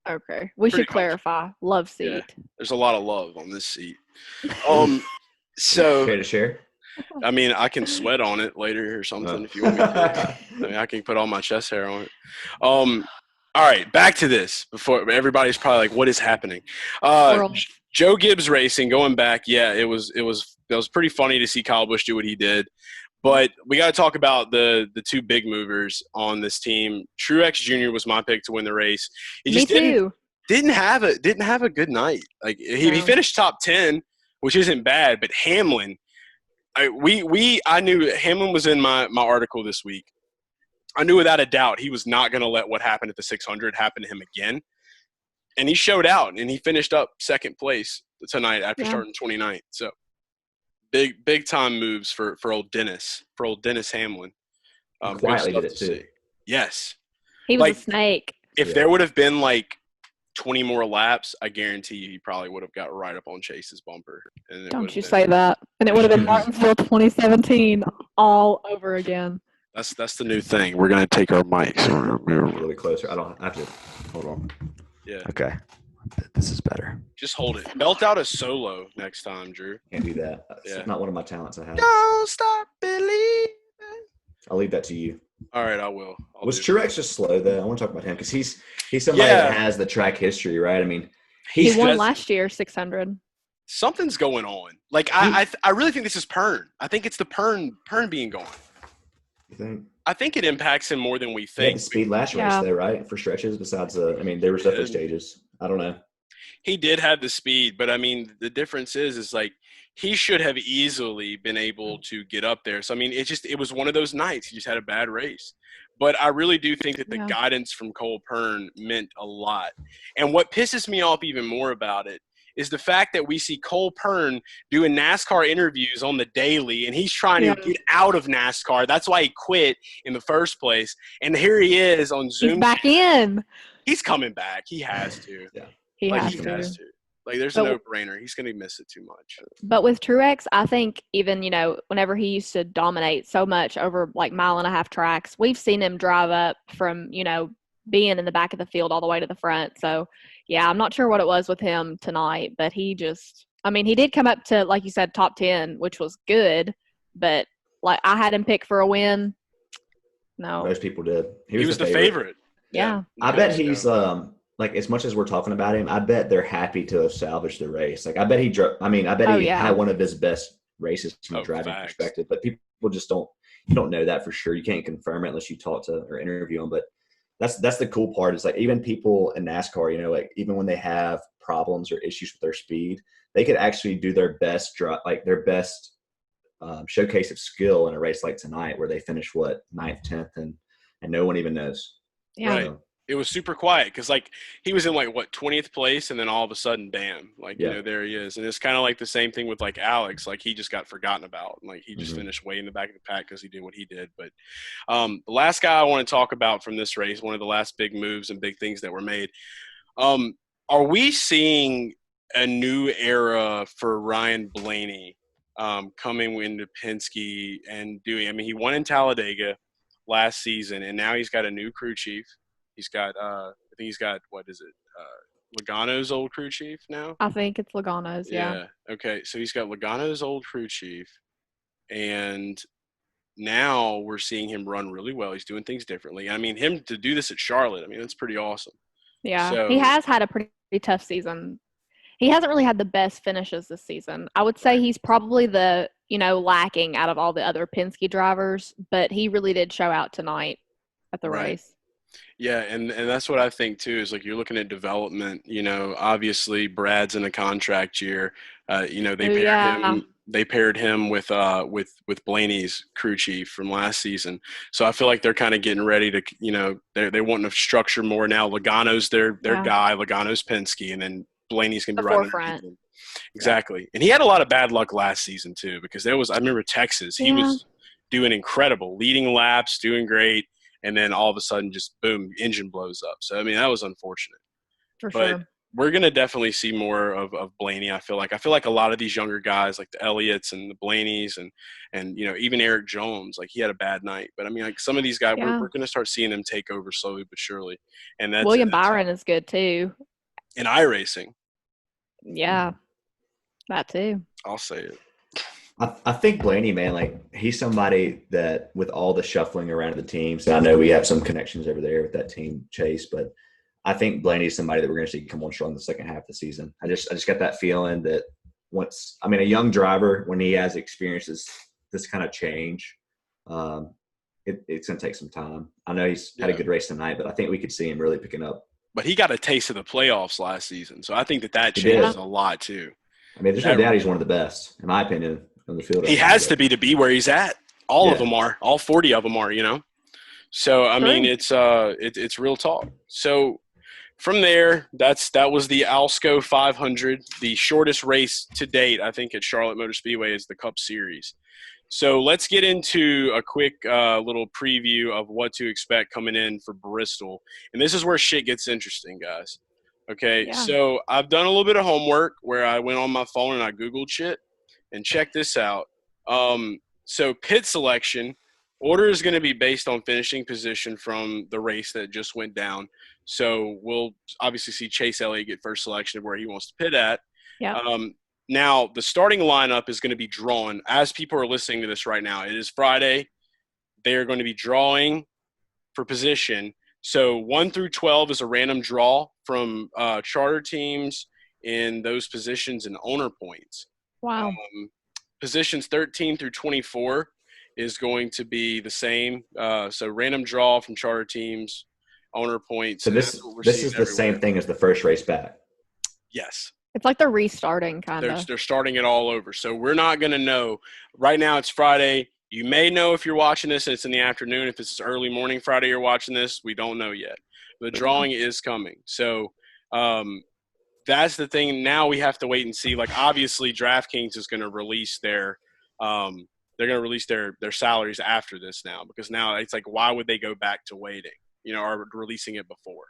Okay. We should clarify. Love seat. Yeah, there's a lot of love on this seat. So okay to share? I mean, I can sweat on it later or something if you want me to. I mean, I can put all my chest hair on it. All right, back to this. Before everybody's probably like, what is happening? Joe Gibbs Racing, going back, yeah, it was pretty funny to see Kyle Busch do what he did. But we got to talk about the two big movers on this team. Truex Jr. was my pick to win the race. He just didn't have a good night. Like he finished top 10, which isn't bad. But Hamlin, I knew Hamlin was in my article this week. I knew without a doubt he was not going to let what happened at the 600 happen to him again. And he showed out, and he finished up second place tonight after starting 29th. So big time moves for old Dennis Hamlin. Quietly did it too. See. Yes, he was a snake. If there would have been like 20 more laps, I guarantee you he probably would have got right up on Chase's bumper. And Don't you say that? And it would have been Martinsville 2017 all over again. That's the new thing. We're gonna take our mics really closer. I don't have to. Hold on. Yeah. Okay. This is better. Just hold it. Belt out a solo next time, Drew. Can't do that. It's not one of my talents I have. Don't stop believing. I'll leave that to you. All right, I will. Was Truex just slow though? I want to talk about him because he's somebody that has the track history, right? I mean, he won last year 600. Something's going on. Like I really think this is Pern. I think it's the Pern being gone. You think? I think it impacts him more than we He think. had the speed last race though, right? For stretches, besides there were definitely stages. I don't know. He did have the speed, but I mean, the difference is like he should have easily been able to get up there. So I mean, it was one of those nights. He just had a bad race. But I really do think that the guidance from Cole Pern meant a lot. And what pisses me off even more about it is the fact that we see Cole Pern doing NASCAR interviews on the daily, and he's trying to get out of NASCAR. That's why he quit in the first place. And here he is on Zoom. He's back in. He's coming back. He has to. Yeah. He has to. Like, there's a no-brainer. He's going to miss it too much. But with Truex, I think even, whenever he used to dominate so much over, like, mile-and-a-half tracks, we've seen him drive up from, being in the back of the field all the way to the front. So, yeah, I'm not sure what it was with him tonight, but he did come up to, like you said, top 10, which was good. But, like, I had him pick for a win. No. Most people did. He was the favorite. Yeah. I bet he's like, as much as we're talking about him, I bet they're happy to have salvaged the race. Like, I bet he had one of his best races from a driving perspective. But people just you don't know that for sure. You can't confirm it unless you talk to or interview him. But that's the cool part. Is like even people in NASCAR, like even when they have problems or issues with their speed, they could actually do their best showcase of skill in a race like tonight, where they finish 9th, 10th, and no one even knows. Yeah. Right. It was super quiet because, like, he was in, 20th place, and then all of a sudden, bam, there he is. And it's kind of like the same thing with, Alex. Like, he just got forgotten about. Like, he just finished way in the back of the pack because he did what he did. But the last guy I want to talk about from this race, one of the last big moves and big things that were made, are we seeing a new era for Ryan Blaney coming into Penske and doing – I mean, he won in Talladega last season, and now he's got a new crew chief. He's got I think he's got, what is it, Logano's old crew chief now? I think it's Logano's, yeah. Okay, so he's got Logano's old crew chief, and now we're seeing him run really well. He's doing things differently. I mean, him to do this at Charlotte, I mean, that's pretty awesome. Yeah, So, he has had a pretty tough season. He hasn't really had the best finishes this season. I would say he's probably the, lacking out of all the other Penske drivers, but he really did show out tonight at the race. Yeah, and that's what I think too, is like you're looking at development, obviously Brad's in a contract year. They paired him with Blaney's crew chief from last season. So I feel like they're kind of getting ready to, they want to structure more now. Logano's their guy, Logano's Penske, and then Blaney's going to be right underneath him. Exactly. And he had a lot of bad luck last season too, because I remember Texas, he was doing incredible, leading laps, doing great. And then all of a sudden, just boom, engine blows up. So, I mean, that was unfortunate. For but sure. We're going to definitely see more of Blaney, I feel like. I feel like a lot of these younger guys, like the Elliots and the Blaneys and even Eric Jones, like he had a bad night. But, I mean, like some of these guys, we're going to start seeing them take over slowly but surely. And that's William Byron is good, too. In iRacing. Yeah, that too. I'll say it. I think Blaney, man, like he's somebody that with all the shuffling around the teams, and I know we have some connections over there with that team, Chase, but I think Blaney's somebody that we're going to see come on strong the second half of the season. I just got that feeling that a young driver, when he has experiences this kind of change, it's going to take some time. I know he's had a good race tonight, but I think we could see him really picking up. But he got a taste of the playoffs last season, so I think that changes a lot too. I mean, there's no doubt he's one of the best, in my opinion, on the field. He has to be where he's at. All of them are. All 40 of them are, So, I mean, it's real talk. So, from there, that was the Alsco 500, the shortest race to date, I think, at Charlotte Motor Speedway is the Cup Series. So, let's get into a quick little preview of what to expect coming in for Bristol. And this is where shit gets interesting, guys. Okay, so I've done a little bit of homework where I went on my phone and I Googled shit. And check this out. So pit selection, order is going to be based on finishing position from the race that just went down. So we'll obviously see Chase Elliott get first selection of where he wants to pit at. Yeah. Now, the starting lineup is going to be drawn. As people are listening to this right now, it is Friday. They are going to be drawing for position. So 1 through 12 is a random draw from charter teams in those positions and owner points. Wow. Positions 13 through 24 is going to be the same. So random draw from charter teams, owner points. So this is the same thing as the first race back. Yes. It's like they're restarting, kind of. They're starting it all over. So we're not going to know. Right now it's Friday. You may know if you're watching this, it's in the afternoon. If it's early morning Friday you're watching this, we don't know yet. The drawing is coming. So that's the thing. Now we have to wait and see. Like, obviously, DraftKings is going to release their their salaries after this now, because now it's like, why would they go back to waiting, or releasing it before?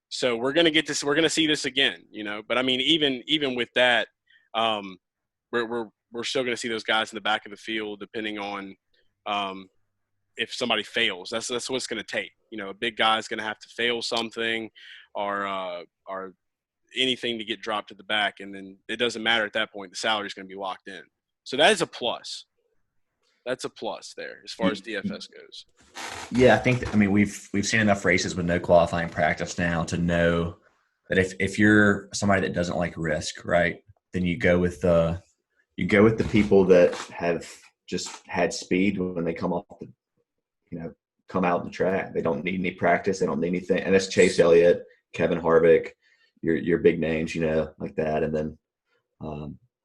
So we're going to get this. We're going to see this again, But I mean, even with that, we're still going to see those guys in the back of the field, depending on if somebody fails. That's what it's going to take. A big guy is going to have to fail something, or anything to get dropped to the back, and then it doesn't matter at that point. The salary is going to be locked in. So that is a plus. That's a plus there as far as DFS goes. Yeah, I think we've seen enough races with no qualifying practice now to know that if you're somebody that doesn't like risk, right, then you go with the people that have just had speed when they come off come out on the track. They don't need any practice. They don't need anything. And that's Chase Elliott, Kevin Harvick, your big names, like that. And then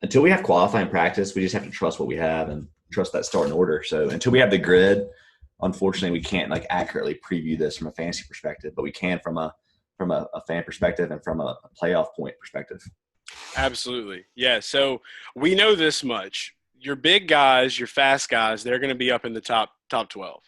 until we have qualifying practice, we just have to trust what we have and trust that starting order. So until we have the grid, unfortunately, we can't like accurately preview this from a fantasy perspective, but we can from a fan perspective and from a playoff point perspective. Absolutely. Yeah. So we know this much. Your big guys, your fast guys, they're going to be up in the top 12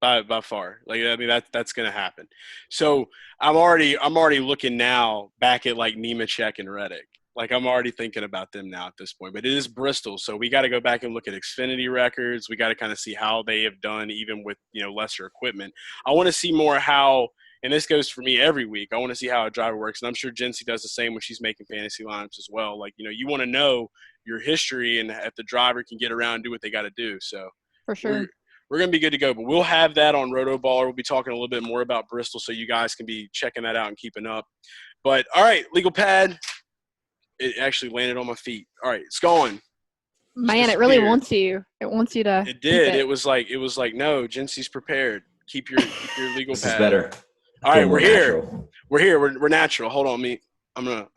by far. Like, I mean, that's going to happen. So I'm already looking now back at like Nemechek and Reddick. Like, I'm already thinking about them now at this point. But it is Bristol, so we got to go back and look at Xfinity records. We got to kind of see how they have done even with, lesser equipment. I want to see more how – and this goes for me every week. I want to see how a driver works. And I'm sure Jinsey does the same when she's making fantasy lineups as well. Like, you want to know your history and if the driver can get around and do what they got to do. So for sure. We're going to be good to go. But we'll have that on Rotoballer. We'll be talking a little bit more about Bristol so you guys can be checking that out and keeping up. But, all right, legal pad. It actually landed on my feet. All right, it's going. Man, it really wants you. It wants you to. It did. It was like no, Jinsey's prepared. Keep your legal pad. This is better. All right, we're here. Natural. We're here. We're natural. Hold on, me. I'm gonna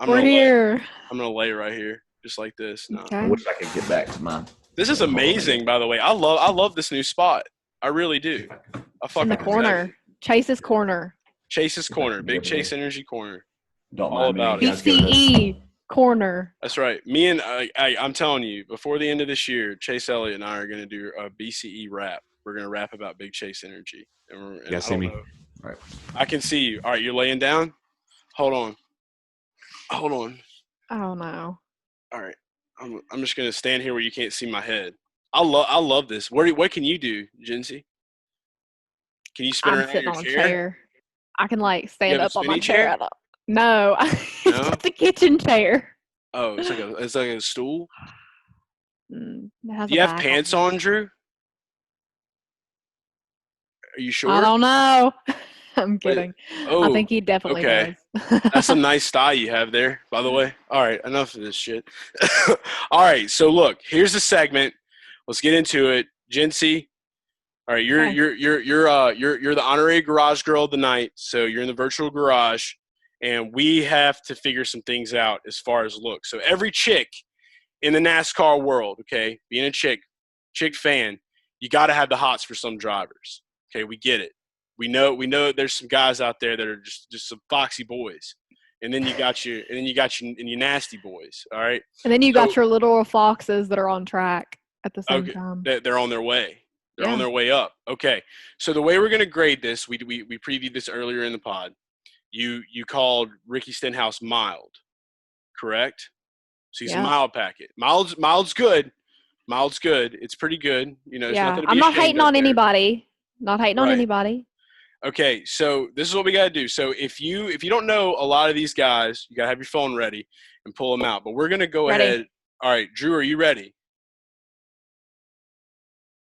lay right here, just like this. No. Okay. I wish I could get back to mine. This is amazing, by the way. I love this new spot. I really do. In the corner, Chase's corner. Chase's corner, big Chase Energy corner. Don't all mind about me. it. BCE corner. That's right. Me and I'm telling you, before the end of this year, Chase Elliott and I are gonna do a BCE rap. We're gonna rap about big Chase Energy. And you guys see me? All right. I can see you. All right, you're laying down? Hold on. Oh no. All right. I'm just gonna stand here where you can't see my head. I love this. What can you do, Jinsey? Can you spin around sitting your on chair? a chair. I can stand up on my chair? chair. No, it's just a kitchen chair. Oh, it's like a stool. Do you have pants on, Drew? Are you sure? I don't know. I'm kidding. Oh, I think he definitely does. That's a nice style you have there, by the way. All right, enough of this shit. All right, so look, here's the segment. Let's get into it. Jinsey, all right, you're the honorary garage girl of the night, so you're in the virtual garage, and we have to figure some things out as far as looks. So every chick in the NASCAR world, okay, being a chick fan, you got to have the hots for some drivers. Okay, we get it. We know there's some guys out there that are just some foxy boys. And then you got your nasty boys, all right? And then you got your little foxes that are on track at the same time. They're on their way. They're on their way up. Okay. So the way we're going to grade this, we previewed this earlier in the pod. You called Ricky Stenhouse mild, correct? So he's a mild packet. Mild's good. Mild's good. It's pretty good. There's nothing to be I'm not hating on there. anybody. Not hating on anybody. Okay, so this is what we got to do. So if you don't know a lot of these guys, you got to have your phone ready and pull them out. But we're going to go ahead. All right, Drew, are you ready?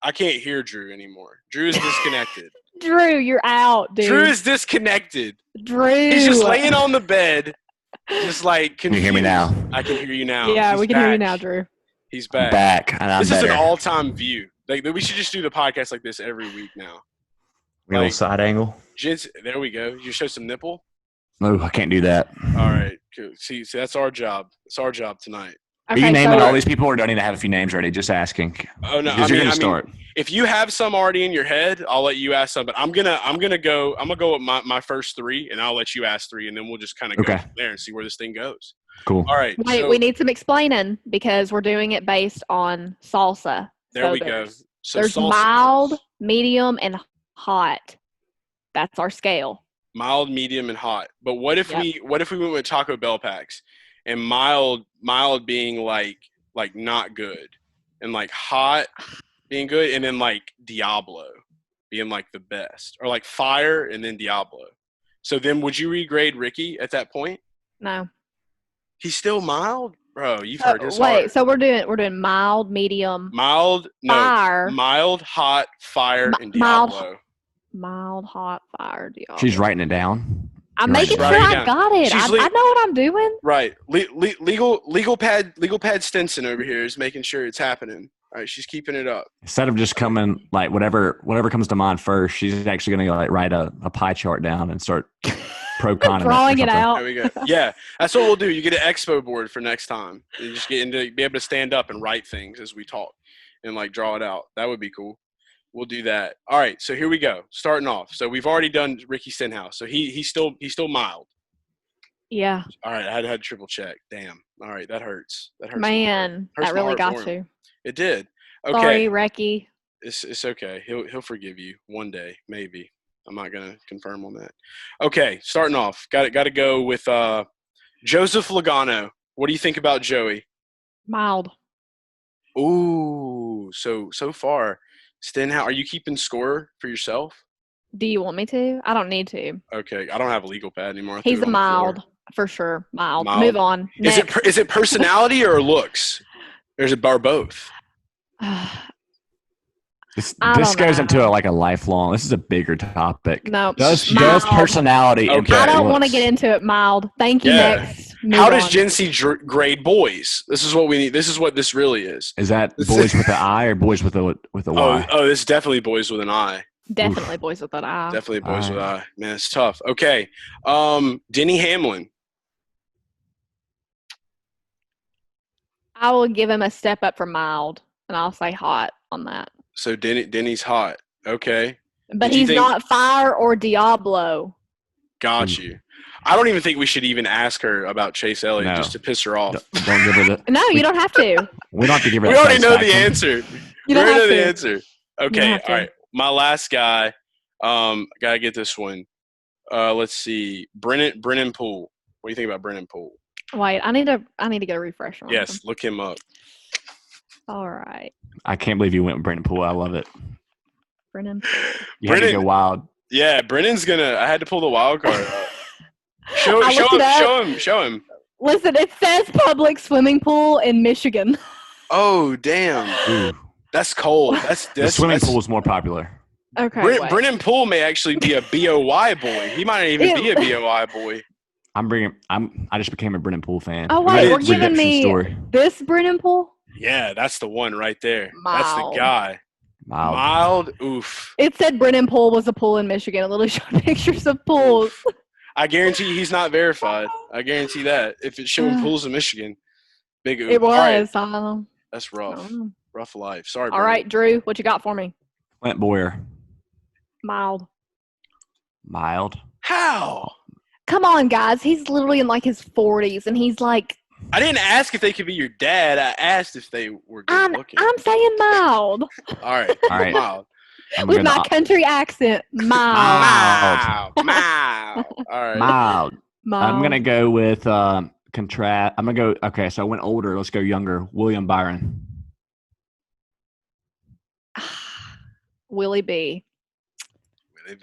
I can't hear Drew anymore. Drew is disconnected. Drew, you're out, dude. Drew is disconnected. Drew. He's just laying on the bed, just like confused. Can you hear me now? I can hear you now. Yeah, we can hear you now, Drew. He's back. I'm back. And this is an all-time view. Like, we should just do the podcast like this every week now. A little side angle. There we go. You show some nipple? No, I can't do that. All right. Cool. See, that's our job. It's our job tonight. Okay, Are you naming all these people, or do I need to have a few names ready? Just asking. Oh no, you're gonna start. If you have some already in your head, I'll let you ask some. But I'm gonna go with my first three, and I'll let you ask three, and then we'll just kind of go from there and see where this thing goes. Cool. All right. Wait, we need some explaining because we're doing it based on salsa. There we go. So there's salsa mild, medium, and hot. That's our scale. Mild, medium, and hot. But what if we went with Taco Bell packs, and mild being like not good, and like hot being good, and then like Diablo being like the best, or like fire and then Diablo. So then would you regrade Ricky at that point? No. He's still mild? Bro, you've heard his Wait, heart. so we're doing mild, medium, fire. Mild, hot, fire, and Diablo. Mild, hot, fire, Diablo. She's writing it down. I'm making sure I got it. I know what I'm doing. Right. Legal pad Stinson over here is making sure it's happening. All right, she's keeping it up. Instead of just coming like whatever comes to mind first, she's actually going to like write a pie chart down and start pro-con drawing it out. There we go. Yeah, that's what we'll do. You get an expo board for next time. You just be able to stand up and write things as we talk and like draw it out. That would be cool. We'll do that. All right, so here we go. Starting off. So we've already done Ricky Stenhouse. So he's still mild. Yeah. All right, I had to triple check. Damn. All right, that hurts. That hurts. Man, hurts that really got for him. you. It did. Okay. Sorry, Ricky. It's okay. He'll forgive you one day, maybe. I'm not gonna confirm on that. Okay, starting off. Got to go with Joseph Logano. What do you think about Joey? Mild. Ooh, so far, Stenhouse, are you keeping score for yourself? Do you want me to? I don't need to. Okay, I don't have a legal pad anymore. He's a mild, for sure. Mild. Move on. Is it personality or looks? Or is it both? This goes into a lifelong. This is a bigger topic. No, does Okay. personality? I don't want to get into it. Mild. Thank you. Yeah. Next. How does Jinsey grade boys? This is what we need. This is what this really is. Is that boys with an I or boys with a Y? Oh, this is definitely boys with an I. Definitely boys with an I. Definitely boys with an I. Man, it's tough. Okay, Denny Hamlin. I will give him a step up for mild, and I'll say hot on that. So Denny's hot. Okay. But he's not fire or Diablo. Got you. I don't even think we should even ask her about Chase Elliott just to piss her off. Don't give her the. No, you don't have to. We don't have to give her. We already know the answer. You don't have to. Answer. Okay. All right. My last guy. Gotta get this one. Let's see. Brennan Poole. What do you think about Brennan Poole? Wait, I need to get a refresher on him. Yes, look him up. All right. I can't believe you went with Brennan Poole. I love it. Brennan Poole. You had to go wild. Yeah, Brennan's gonna. I had to pull the wild card up. Show him. Listen, it says public swimming pool in Michigan. Oh damn! Ooh. That's cold. The swimming pool is more popular. Okay. Brennan Poole may actually be a BOY boy. He might not even be a BOY boy. I just became a Brennan Poole fan. Oh wait, we're giving me this Brennan Poole. Yeah, that's the one right there. Mild. That's the guy. Mild. Oof. It said Brennan Poole was a pool in Michigan. It literally showed pictures of pools. Oof. I guarantee he's not verified. I guarantee that. If it's showing pools in Michigan, big oof. It was. Right. That's rough. Rough life. Sorry. All right, Drew, what you got for me? Clint Boyer. Mild. How? Come on, guys. He's literally in his 40s, and he's like. I didn't ask if they could be your dad. I asked if they were good looking. I'm saying mild. All right. Mild. With my country accent, mild. All right. Mild. I'm gonna go with contrast. I'm gonna go. Okay, so I went older. Let's go younger. William Byron. Willie B.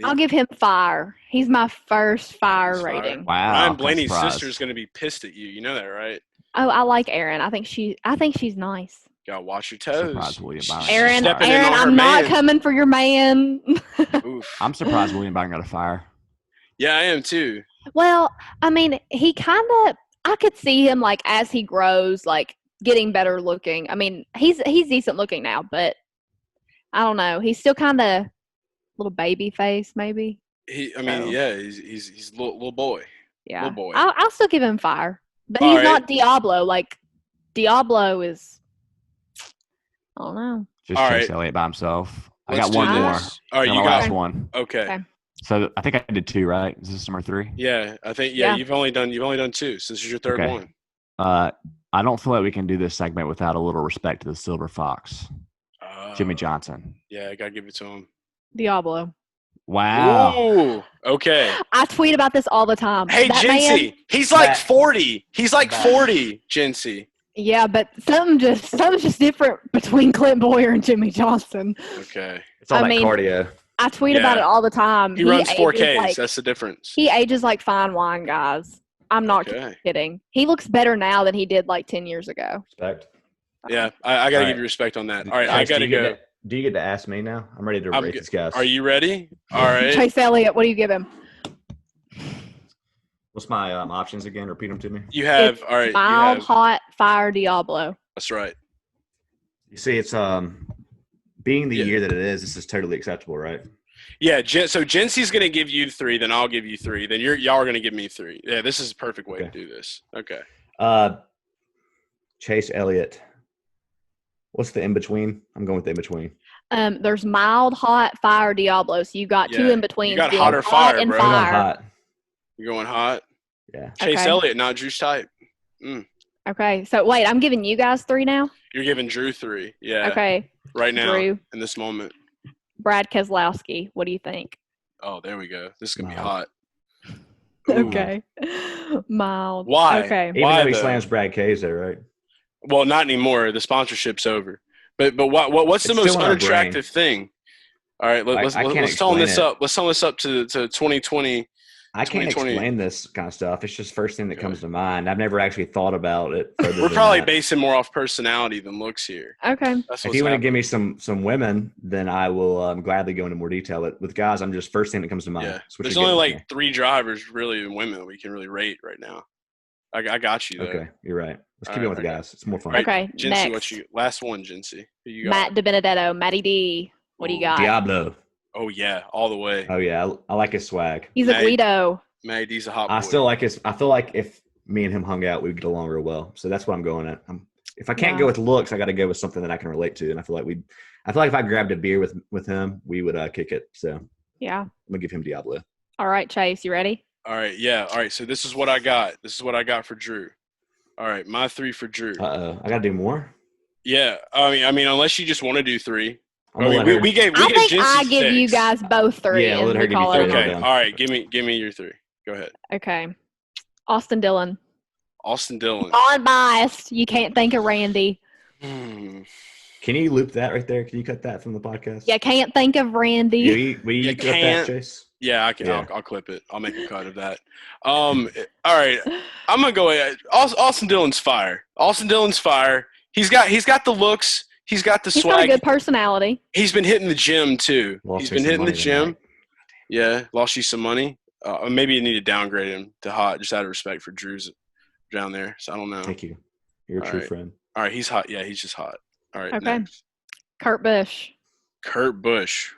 I'll give him fire. He's my first fire rating. Wow. Ryan Blaney's sister is gonna be pissed at you. You know that, right? Oh, I like Erin. I think she's nice. Gotta watch your toes. Erin, I'm not coming for your man. Oof. I'm surprised William Byron got a fire. Yeah, I am too. Well, I mean, he I could see him as he grows, getting better looking. I mean, he's decent looking now, but I don't know. He's still kind of little baby face, maybe. He's a little boy. Yeah, little boy. I'll still give him fire, but he's not Diablo. Diablo is. I don't know. Just Chase Elliott by himself. I got one more. All right, you got last one. Okay. So I think I did 2, right? Is this number 3? Yeah, I think you've only done 2. So this is your third one. I don't feel like we can do this segment without a little respect to the Silver Fox, Jimmy Johnson. Yeah, I gotta give it to him. Diablo. Wow. Ooh, okay. I tweet about this all the time. Hey, Jinsey, he's 40. He's 40, Jinsey. Yeah, but something's just different between Clint Boyer and Jimmy Johnson. Okay. It's all cardio. I tweet about it all the time. He runs 4Ks. That's the difference. He ages like fine wine, guys. I'm not kidding. He looks better now than he did 10 years ago. Respect. Yeah, I got to give you respect on that. All right, I got to go. Do you get to ask me now? I'm ready to rate this guy. Are you ready? All right. Chase Elliott, what do you give him? What's my options again? Repeat them to me. You have, all right. Mild, hot, fire, Diablo. That's right. You see, it's being the year that it is, this is totally acceptable, right? Yeah, so Jinsey's going to give you 3, then I'll give you 3, then y'all are going to give me 3. Yeah, this is a perfect way to do this. Okay. Chase Elliott. What's the in-between? I'm going with the in-between. There's mild, hot, fire, Diablo. So you got two in between. You got hot or fire, and bro. Fire. Hot. You're going hot? Yeah. Chase Elliott, not Drew's type. Okay. So, wait, I'm giving you guys 3 now? You're giving Drew 3. Yeah. Okay. Right now. Drew. In this moment. Brad Keselowski. What do you think? Oh, there we go. This is going to be hot. Ooh. Okay. Mild. Why? Okay. Even Why though he though? slams Brad K's there, right? Well, not anymore. The sponsorship's over. But what's the It's most still in our unattractive thing? All right, let's tone this up. Let's tone this up to 2020. I can't explain this kind of stuff. It's just first thing that comes to mind. I've never actually thought about it. We're probably basing more off personality than looks here. Okay. That's if you want to give me some women, then I will gladly go into more detail. But with guys, I'm just first thing that comes to mind. Yeah. There's only like 3 drivers really in women we can really rate right now. I got you though. Okay, you're right. Let's keep it with the guys. It's more fun. Okay. Jinsey, next. Last one, Jinsey. Who you got? Matt DiBenedetto, Matty D. What do you got? Diablo. Oh yeah, all the way. Oh yeah, I like his swag. He's a Guido. Matty D's a hot boy. I still like his. I feel like if me and him hung out, we'd get along real well. So that's what I'm going at. If I can't go with looks, I got to go with something that I can relate to. And I feel like if I grabbed a beer with him, we would kick it. So yeah, I'm gonna give him Diablo. All right, Chase, you ready? All right, yeah. All right, so this is what I got. This is what I got for Drew. All right, my 3 for Drew. I got to do more. Yeah, I mean, unless you just want to do 3. I think I give you guys both 3. Yeah, let her give you 3. Okay, all right. Give me your 3. Go ahead. Okay. Austin Dillon. Austin Dillon. Unbiased. You can't think of Randy. Can you loop that right there? Can you cut that from the podcast? You can't think of Randy. Will you cut that, Chase? Yeah, I can. Yeah. I'll clip it. I'll make a cut of that. All right. I'm gonna go ahead. Austin Dillon's fire. Austin Dillon's fire. He's got the looks. He's got the swag. He's got a good personality. He's been hitting the gym too. He's been hitting the gym. Tonight. Yeah, lost you some money. Maybe you need to downgrade him to hot, just out of respect for Drew's down there. So I don't know. Thank you. You're a true friend. All right, he's hot. Yeah, he's just hot. All right. Okay. Next. Kurt Busch. Kurt Busch.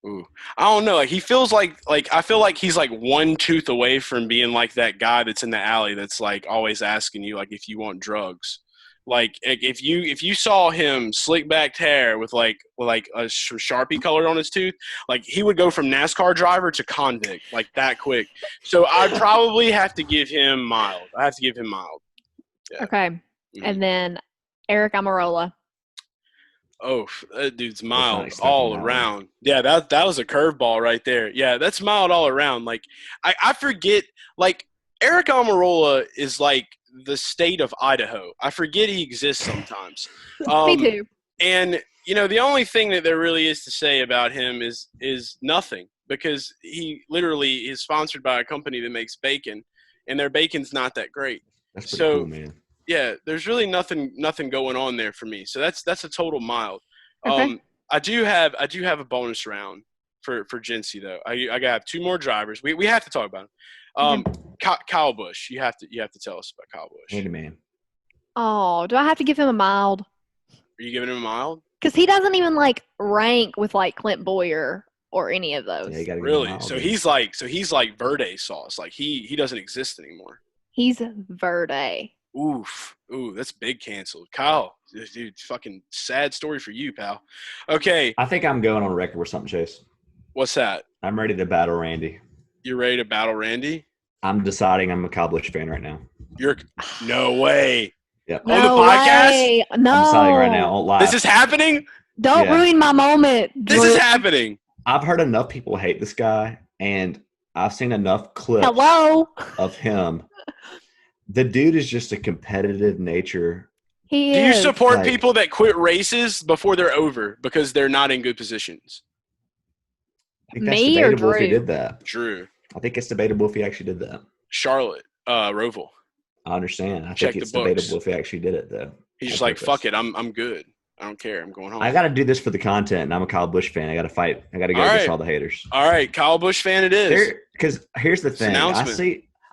Ooh, I don't know. Like he feels like I feel like he's like one tooth away from being like that guy that's in the alley that's like always asking you like if you want drugs. Like if you saw him slick backed hair with like a Sharpie colored on his tooth, like he would go from NASCAR driver to convict like that quick. So I'd probably have to give him mild. I have to give him mild. Yeah. Okay, and then Eric Almirola. Oh, that dude's mild all around. Yeah, that was a curveball right there. Yeah, that's mild all around. Like I forget. Like Eric Almirola is like the state of Idaho. I forget he exists sometimes. Me too. And the only thing that there really is to say about him is nothing, because he literally is sponsored by a company that makes bacon, and their bacon's not that great. That's pretty cool, man. Yeah, there's really nothing going on there for me. So that's a total mild. Okay. I do have a bonus round for Jinsey though. I got 2 more drivers. We have to talk about him. Kyle Busch. You have to tell us about Kyle Busch. Hey man. Oh, do I have to give him a mild? Are you giving him a mild? Because he doesn't even like rank with like Clint Boyer or any of those. Yeah, you gotta really? mild, So he's like Verde sauce. Like he doesn't exist anymore. He's Verde. Ooh, that's big canceled. Kyle, dude, fucking sad story for you, pal. Okay. I think I'm going on record with something, Chase. What's that? I'm ready to battle Randy. You're ready to battle Randy? I'm deciding I'm a Kyle Busch fan right now. No way. Yep. On the podcast? Way. No. I'm deciding right now. Don't lie. This is happening? Don't ruin my moment. This is happening. I've heard enough people hate this guy, and I've seen enough clips of him. The dude is just a competitive nature. Do you support people that quit races before they're over because they're not in good positions? I think that's debatable if he did that. Drew. I think it's debatable if he actually did that. Charlotte, Roval. I understand. I Check think it's the books. debatable if he actually did it, though. He's just like, fuck it, I'm good. I don't care. I'm going home. I got to do this for the content, and I'm a Kyle Busch fan. I got to fight. I got to go against all the haters. All right, Kyle Busch fan it is. Because here's the thing.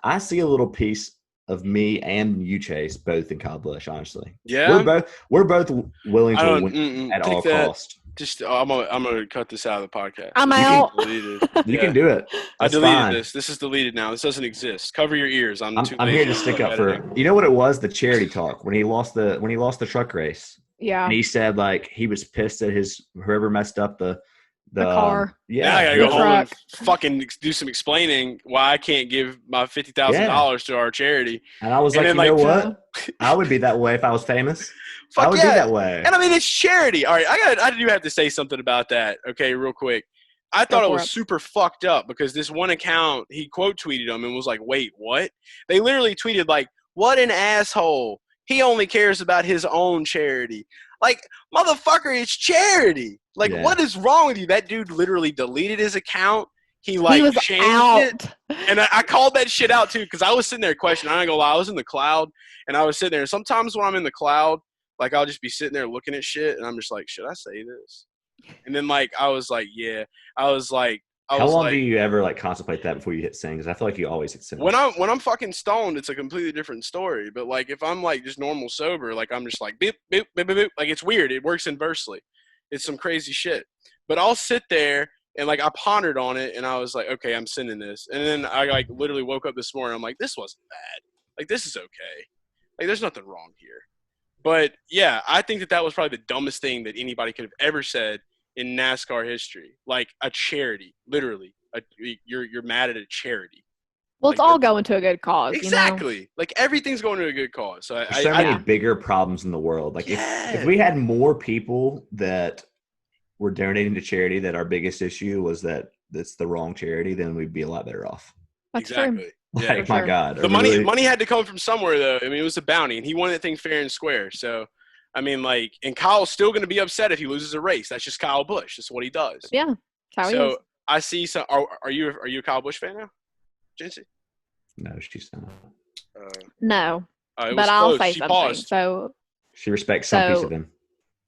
I see a little piece of me and you, Chase, both in Kyle Busch, honestly. Yeah. We're both willing to win at all costs. Just I'm gonna cut this out of the podcast. I'm out. You can do it. I deleted this. This is deleted now. This doesn't exist. Cover your ears. I'm here to stick up for. You know what it was? The charity talk when he lost the truck race. Yeah. And he said like he was pissed at whoever messed up the car. Now I gotta go home and fucking do some explaining why I can't give my $50,000 to our charity. And I was like, you know what? I would be that way if I was famous. I would be that way. And I mean, it's charity. All right, I do have to say something about that. Okay, real quick. I thought it was super fucked up because this one account, he quote tweeted them and was like, wait, what? They literally tweeted like, what an asshole. He only cares about his own charity. Like, motherfucker, it's charity. Like, what is wrong with you? That dude literally deleted his account. He was changed it. And I called that shit out, too, because I was sitting there questioning. I'm not going to lie. I was in the cloud, and I was sitting there. And sometimes when I'm in the cloud, like, I'll just be sitting there looking at shit, and I'm just like, should I say this? And then, like, I was like, yeah. How long do you ever, like, contemplate that before you hit send? Because I feel like you always hit send. When I'm fucking stoned, it's a completely different story. But, like, if I'm, like, just normal sober, like, I'm just like, beep, beep, beep, beep, beep. Like, it's weird. It works inversely. It's some crazy shit. But I'll sit there, and, like, I pondered on it, and I was like, okay, I'm sending this. And then I, like, literally woke up this morning. I'm like, this wasn't bad. Like, this is okay. Like, there's nothing wrong here. But, yeah, I think that was probably the dumbest thing that anybody could have ever said in NASCAR history. Like, a charity, literally. You're mad at a charity. Well, it's all going to a good cause. Exactly. You know? Like, everything's going to a good cause. So There's so many bigger problems in the world. Like, if we had more people that were donating to charity, that our biggest issue was that it's the wrong charity, then we'd be a lot better off. That's exactly. True. Yeah, like, my God. The money had to come from somewhere, though. I mean, it was a bounty, and he wanted that thing fair and square. So, I mean, like, and Kyle's still going to be upset if he loses a race. That's just Kyle Busch. That's what he does. Yeah, that's how he is. I see some. Are you a Kyle Busch fan now, Jinsey? No, she's not. No, but close. I'll say she something. Paused. So she respects some piece of him.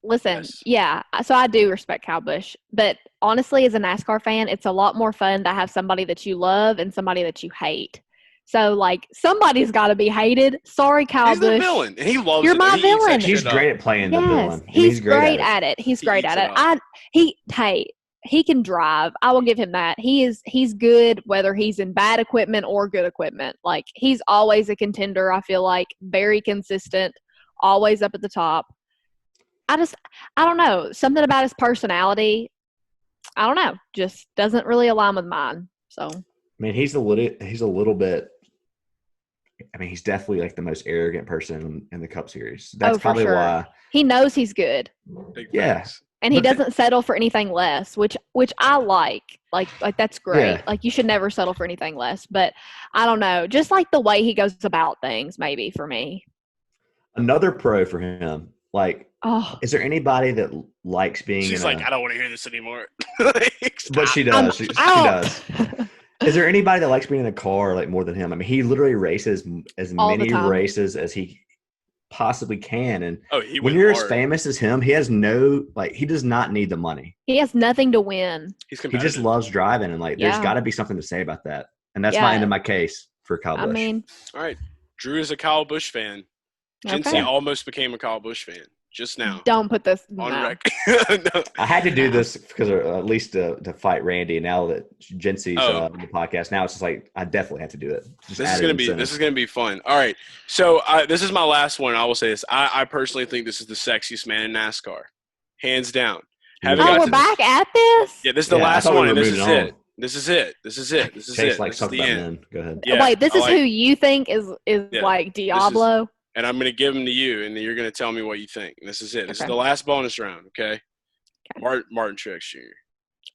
Listen, yeah. So I do respect Kyle Busch, but honestly, as a NASCAR fan, it's a lot more fun to have somebody that you love and somebody that you hate. So, like, somebody's got to be hated. Sorry, Kyle Busch. He's the villain, and he loves You're it. my villain. He's great at playing the villain. He's great at it. He's great at it. He can drive. I will give him that. He's good whether he's in bad equipment or good equipment. Like, he's always a contender, I feel like. Very consistent, always up at the top. I don't know. Something about his personality, I don't know, just doesn't really align with mine. So, I mean, he's a little bit. I mean, he's definitely like the most arrogant person in the Cup Series. That's probably why he knows he's good. Yes, and he doesn't settle for anything less, which I like. Like that's great. Yeah. Like, you should never settle for anything less. But I don't know, just like the way he goes about things, maybe for me. Another pro for him. Like, is there anybody that likes being? She's like, I don't want to hear this anymore. But she does. She does. Is there anybody that likes being in a car like more than him? I mean, he literally races as many races as he possibly can. And when you're as famous as him, he has he does not need the money. He has nothing to win. He just loves driving, and there's got to be something to say about that. And that's my end of my case for Kyle Busch. I mean, all right, Drew is a Kyle Busch fan. Jinsey almost became a Kyle Busch fan just now. Don't put this on record. No. I had to do this because at least to fight Randy. And now that Jinsey's on the podcast, now it's just like I definitely have to do it. This is gonna be fun. All right, so this is my last one. I will say this: I personally think this is the sexiest man in NASCAR, hands down. We're back at this. Yeah, this is the last one, and this is it. This is it. This is it. This is Chase it. Like this is the end. Go ahead. Yeah, wait, this is who you think is like Diablo? And I'm going to give them to you, and then you're going to tell me what you think. And this is it. Okay. This is the last bonus round, okay? Martin Truex Jr.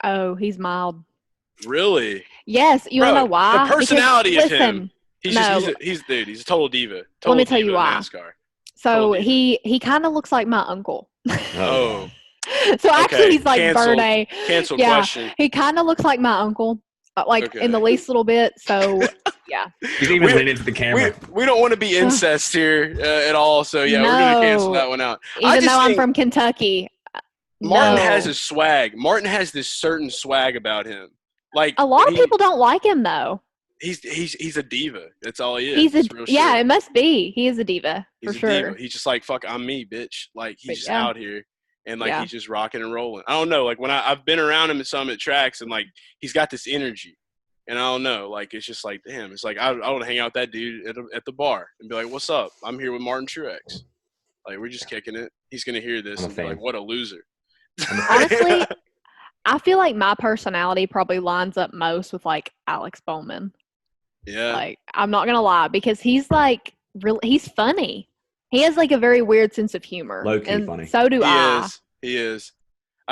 Oh, he's mild. Really? Yes. You want to know why? The personality of him. He's a total diva. Let me tell you why. NASCAR. So he kind of looks like my uncle. Oh. So actually, he's like Verde. Cancel question. He kind of looks like my uncle. In the least little bit, so yeah. He's even leaning into the camera. We don't want to be incest here at all, so yeah, we're going to cancel that one out. Even though I'm from Kentucky. Martin has his swag. Martin has this certain swag about him. Like, a lot of people don't like him, though. He's a diva. That's all he is. It must be. He is a diva, for sure. Diva. He's just like, fuck, I'm me, bitch. Like, he's just out here. And, he's just rocking and rolling. I don't know. Like, when I've been around him at some tracks, and, he's got this energy. And I don't know. Like, it's just like, damn. It's like, I want to hang out with that dude at the bar and be like, what's up? I'm here with Martin Truex. Like, we're just kicking it. He's gonna hear this I'm a and be like, fan. "What a loser." Honestly, I feel like my personality probably lines up most with like Alex Bowman. Yeah. Like, I'm not gonna lie, because he's like he's funny. He has like a very weird sense of humor. Low-key and funny. So do I. He is.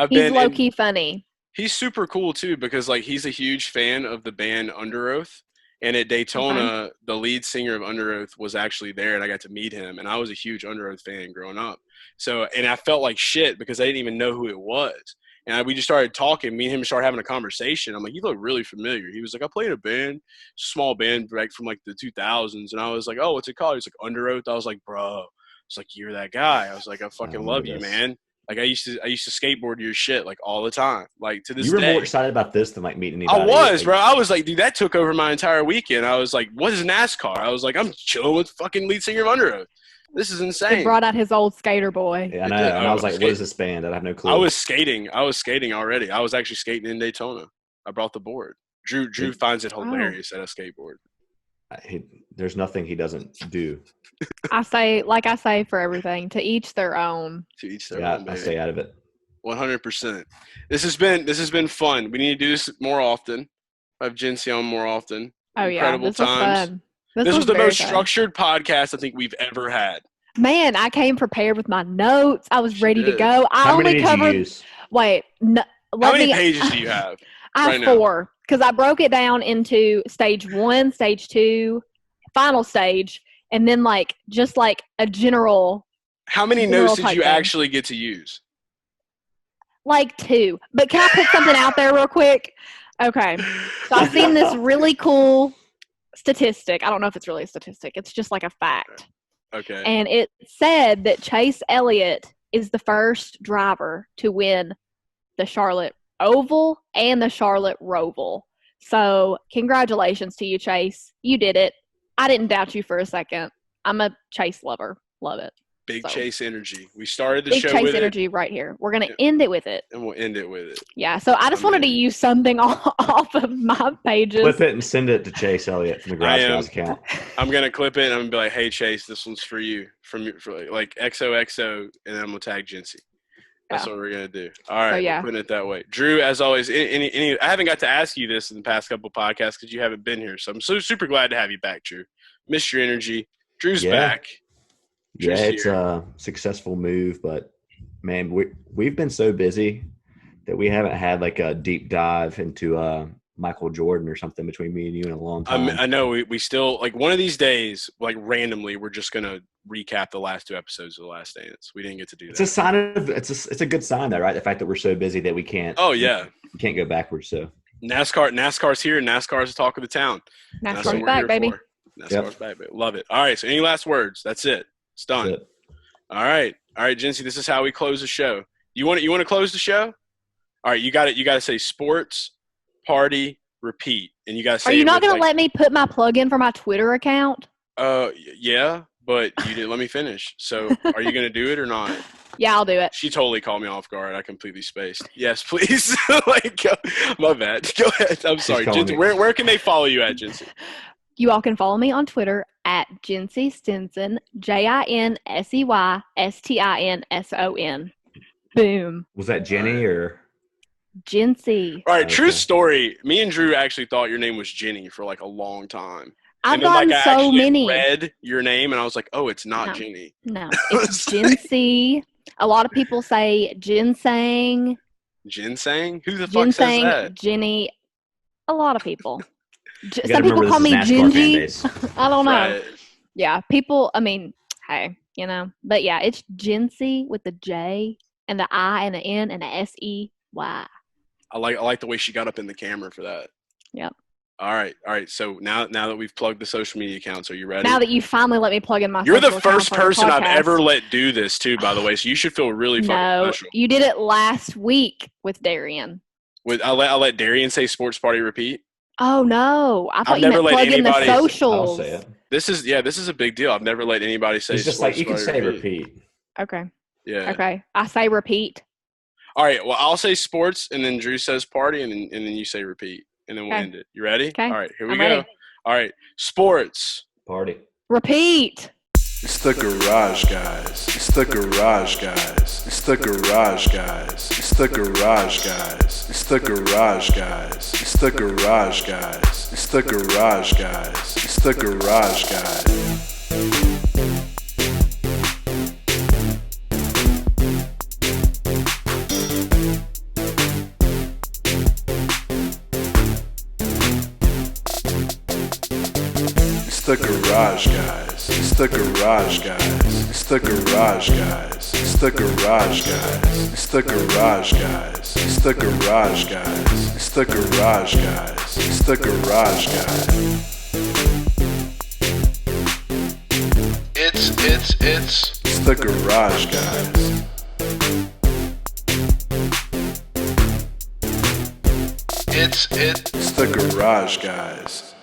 He's low key funny. He's super cool too because like he's a huge fan of the band Under Oath. And at Daytona, the lead singer of Under Oath was actually there, and I got to meet him. And I was a huge Under Oath fan growing up. So, and I felt like shit because I didn't even know who it was. And we just started talking. Me and him started having a conversation. I'm like, you look really familiar. He was like, I played in a band, small band back from like the 2000s. And I was like, oh, what's it called? He's like, Under Oath. I was like, bro. It's like, you're that guy. I was like, I fucking love you, man. Like I used to skateboard your shit like all the time. Like to this day. You were more excited about this than like meeting anybody. I was, bro. I was like, dude, that took over my entire weekend. I was like, what is NASCAR? I was like, I'm chilling with fucking lead singer of Under Oath. This is insane. He brought out his old skater boy. Yeah, I know. And I was like, what is this band? I have no clue. I was skating already. I was actually skating in Daytona. I brought the board. Drew finds it hilarious at a skateboard. There's nothing he doesn't do. I say for everything, to each their own. To each their own. I stay out of it. 100%. This has been fun. We need to do this more often. I have Jinsey on more often. Oh yeah, Incredible times. This was the most structured podcast I think we've ever had. Man, I came prepared with my notes. I was ready to go. How many did you use? Wait, how many pages do you have? I have 4 because I broke it down into stage 1, stage 2, final stage, and then like just like a general. How many notes did you actually get to use? Like 2. But can I put something out there real quick? Okay. So I've seen this really cool statistic. I don't know if it's really a statistic. It's just like a fact. Okay. And it said that Chase Elliott is the first driver to win the Charlotte Oval and the Charlotte Roval. So congratulations to you, Chase. You did it. I didn't doubt you for a second. I'm a Chase lover. Love it. Big Chase energy. We started the Big show Chase with energy right here. We're going to end it with it. And we'll end it with it. Yeah, so I just wanted to use something off of my pages. Clip it and send it to Chase Elliott from the Garage Guys account. I'm going to clip it and I'm going to be like, hey, Chase, this one's for you. For like XOXO, and then I'm going to tag Jinsey. That's what we're going to do. All right, we're putting it that way. Drew, as always, I haven't got to ask you this in the past couple podcasts because you haven't been here. So I'm so super glad to have you back, Drew. Missed your energy. Drew's back. Yeah, it's a successful move, but man, we've been so busy that we haven't had like a deep dive into Michael Jordan or something between me and you in a long time. I know we still like one of these days, like randomly, we're just gonna recap the last 2 episodes of The Last Dance. We didn't get to do that. It's a sign of it's a good sign though, right? The fact that we're so busy that we can't. Oh yeah, we can't go backwards. So NASCAR's here. NASCAR's the talk of the town. NASCAR's back, baby. NASCAR's back, baby. Love it. All right. So any last words? That's it. It's done. All right, Jinsey. This is how we close the show. You want to close the show? All right, you got it. You got to say sports, party, repeat, and you got to say. Are you not going to let me put my plug in for my Twitter account? Yeah, but you didn't let me finish. So, are you going to do it or not? Yeah, I'll do it. She totally caught me off guard. I completely spaced. Yes, please. My bad. Go ahead. I'm sorry, Jinsey. Where can they follow you at, Jinsey? You all can follow me on Twitter at Jinsey Stinson, JINSEYSTINSON. Boom. Was that Jenny or Jinsey? All right, true story. Me and Drew actually thought your name was Jenny for like a long time. I've gotten so many. I read your name and I was like, oh, it's not Jenny. No, it's Jinsey. A lot of people say ginseng. Ginseng? Who the fuck says that? Jenny. A lot of people. Some people call me Gingy. I don't know. Right. Yeah, people, I mean, hey, you know. But yeah, it's Jinsey with the J and the I and the N and the SEY. I like the way she got up in the camera for that. Yep. All right. So now that we've plugged the social media accounts, are you ready? Now that you finally let me plug in my You're the first person I've ever let do this too, by the way. So you should feel really fucking special. You did it last week with Darian. I let Darian say sports party repeat. Oh no! I thought you meant plug in the socials. Say it. This is a big deal. I've never let anybody say. It's just like you can say repeat. Okay. Yeah. Okay. I say repeat. All right. Well, I'll say sports, and then Drew says party, and then you say repeat, and then we'll end it. You ready? Okay. All right. Here we I'm go. ready. All right. Sports. Party. Repeat. It's the garage guys. It's the garage guys. It's the garage guys. It's the garage guys. It's the garage guys. It's the garage guys. It's the garage guys. It's the garage guys. It's the garage guys. It's the garage guys. It's the garage guys. It's the garage guys. It's the garage guys. It's the garage guys. It's the garage guys. It's the garage guys. It's the garage guys. It's the garage guys.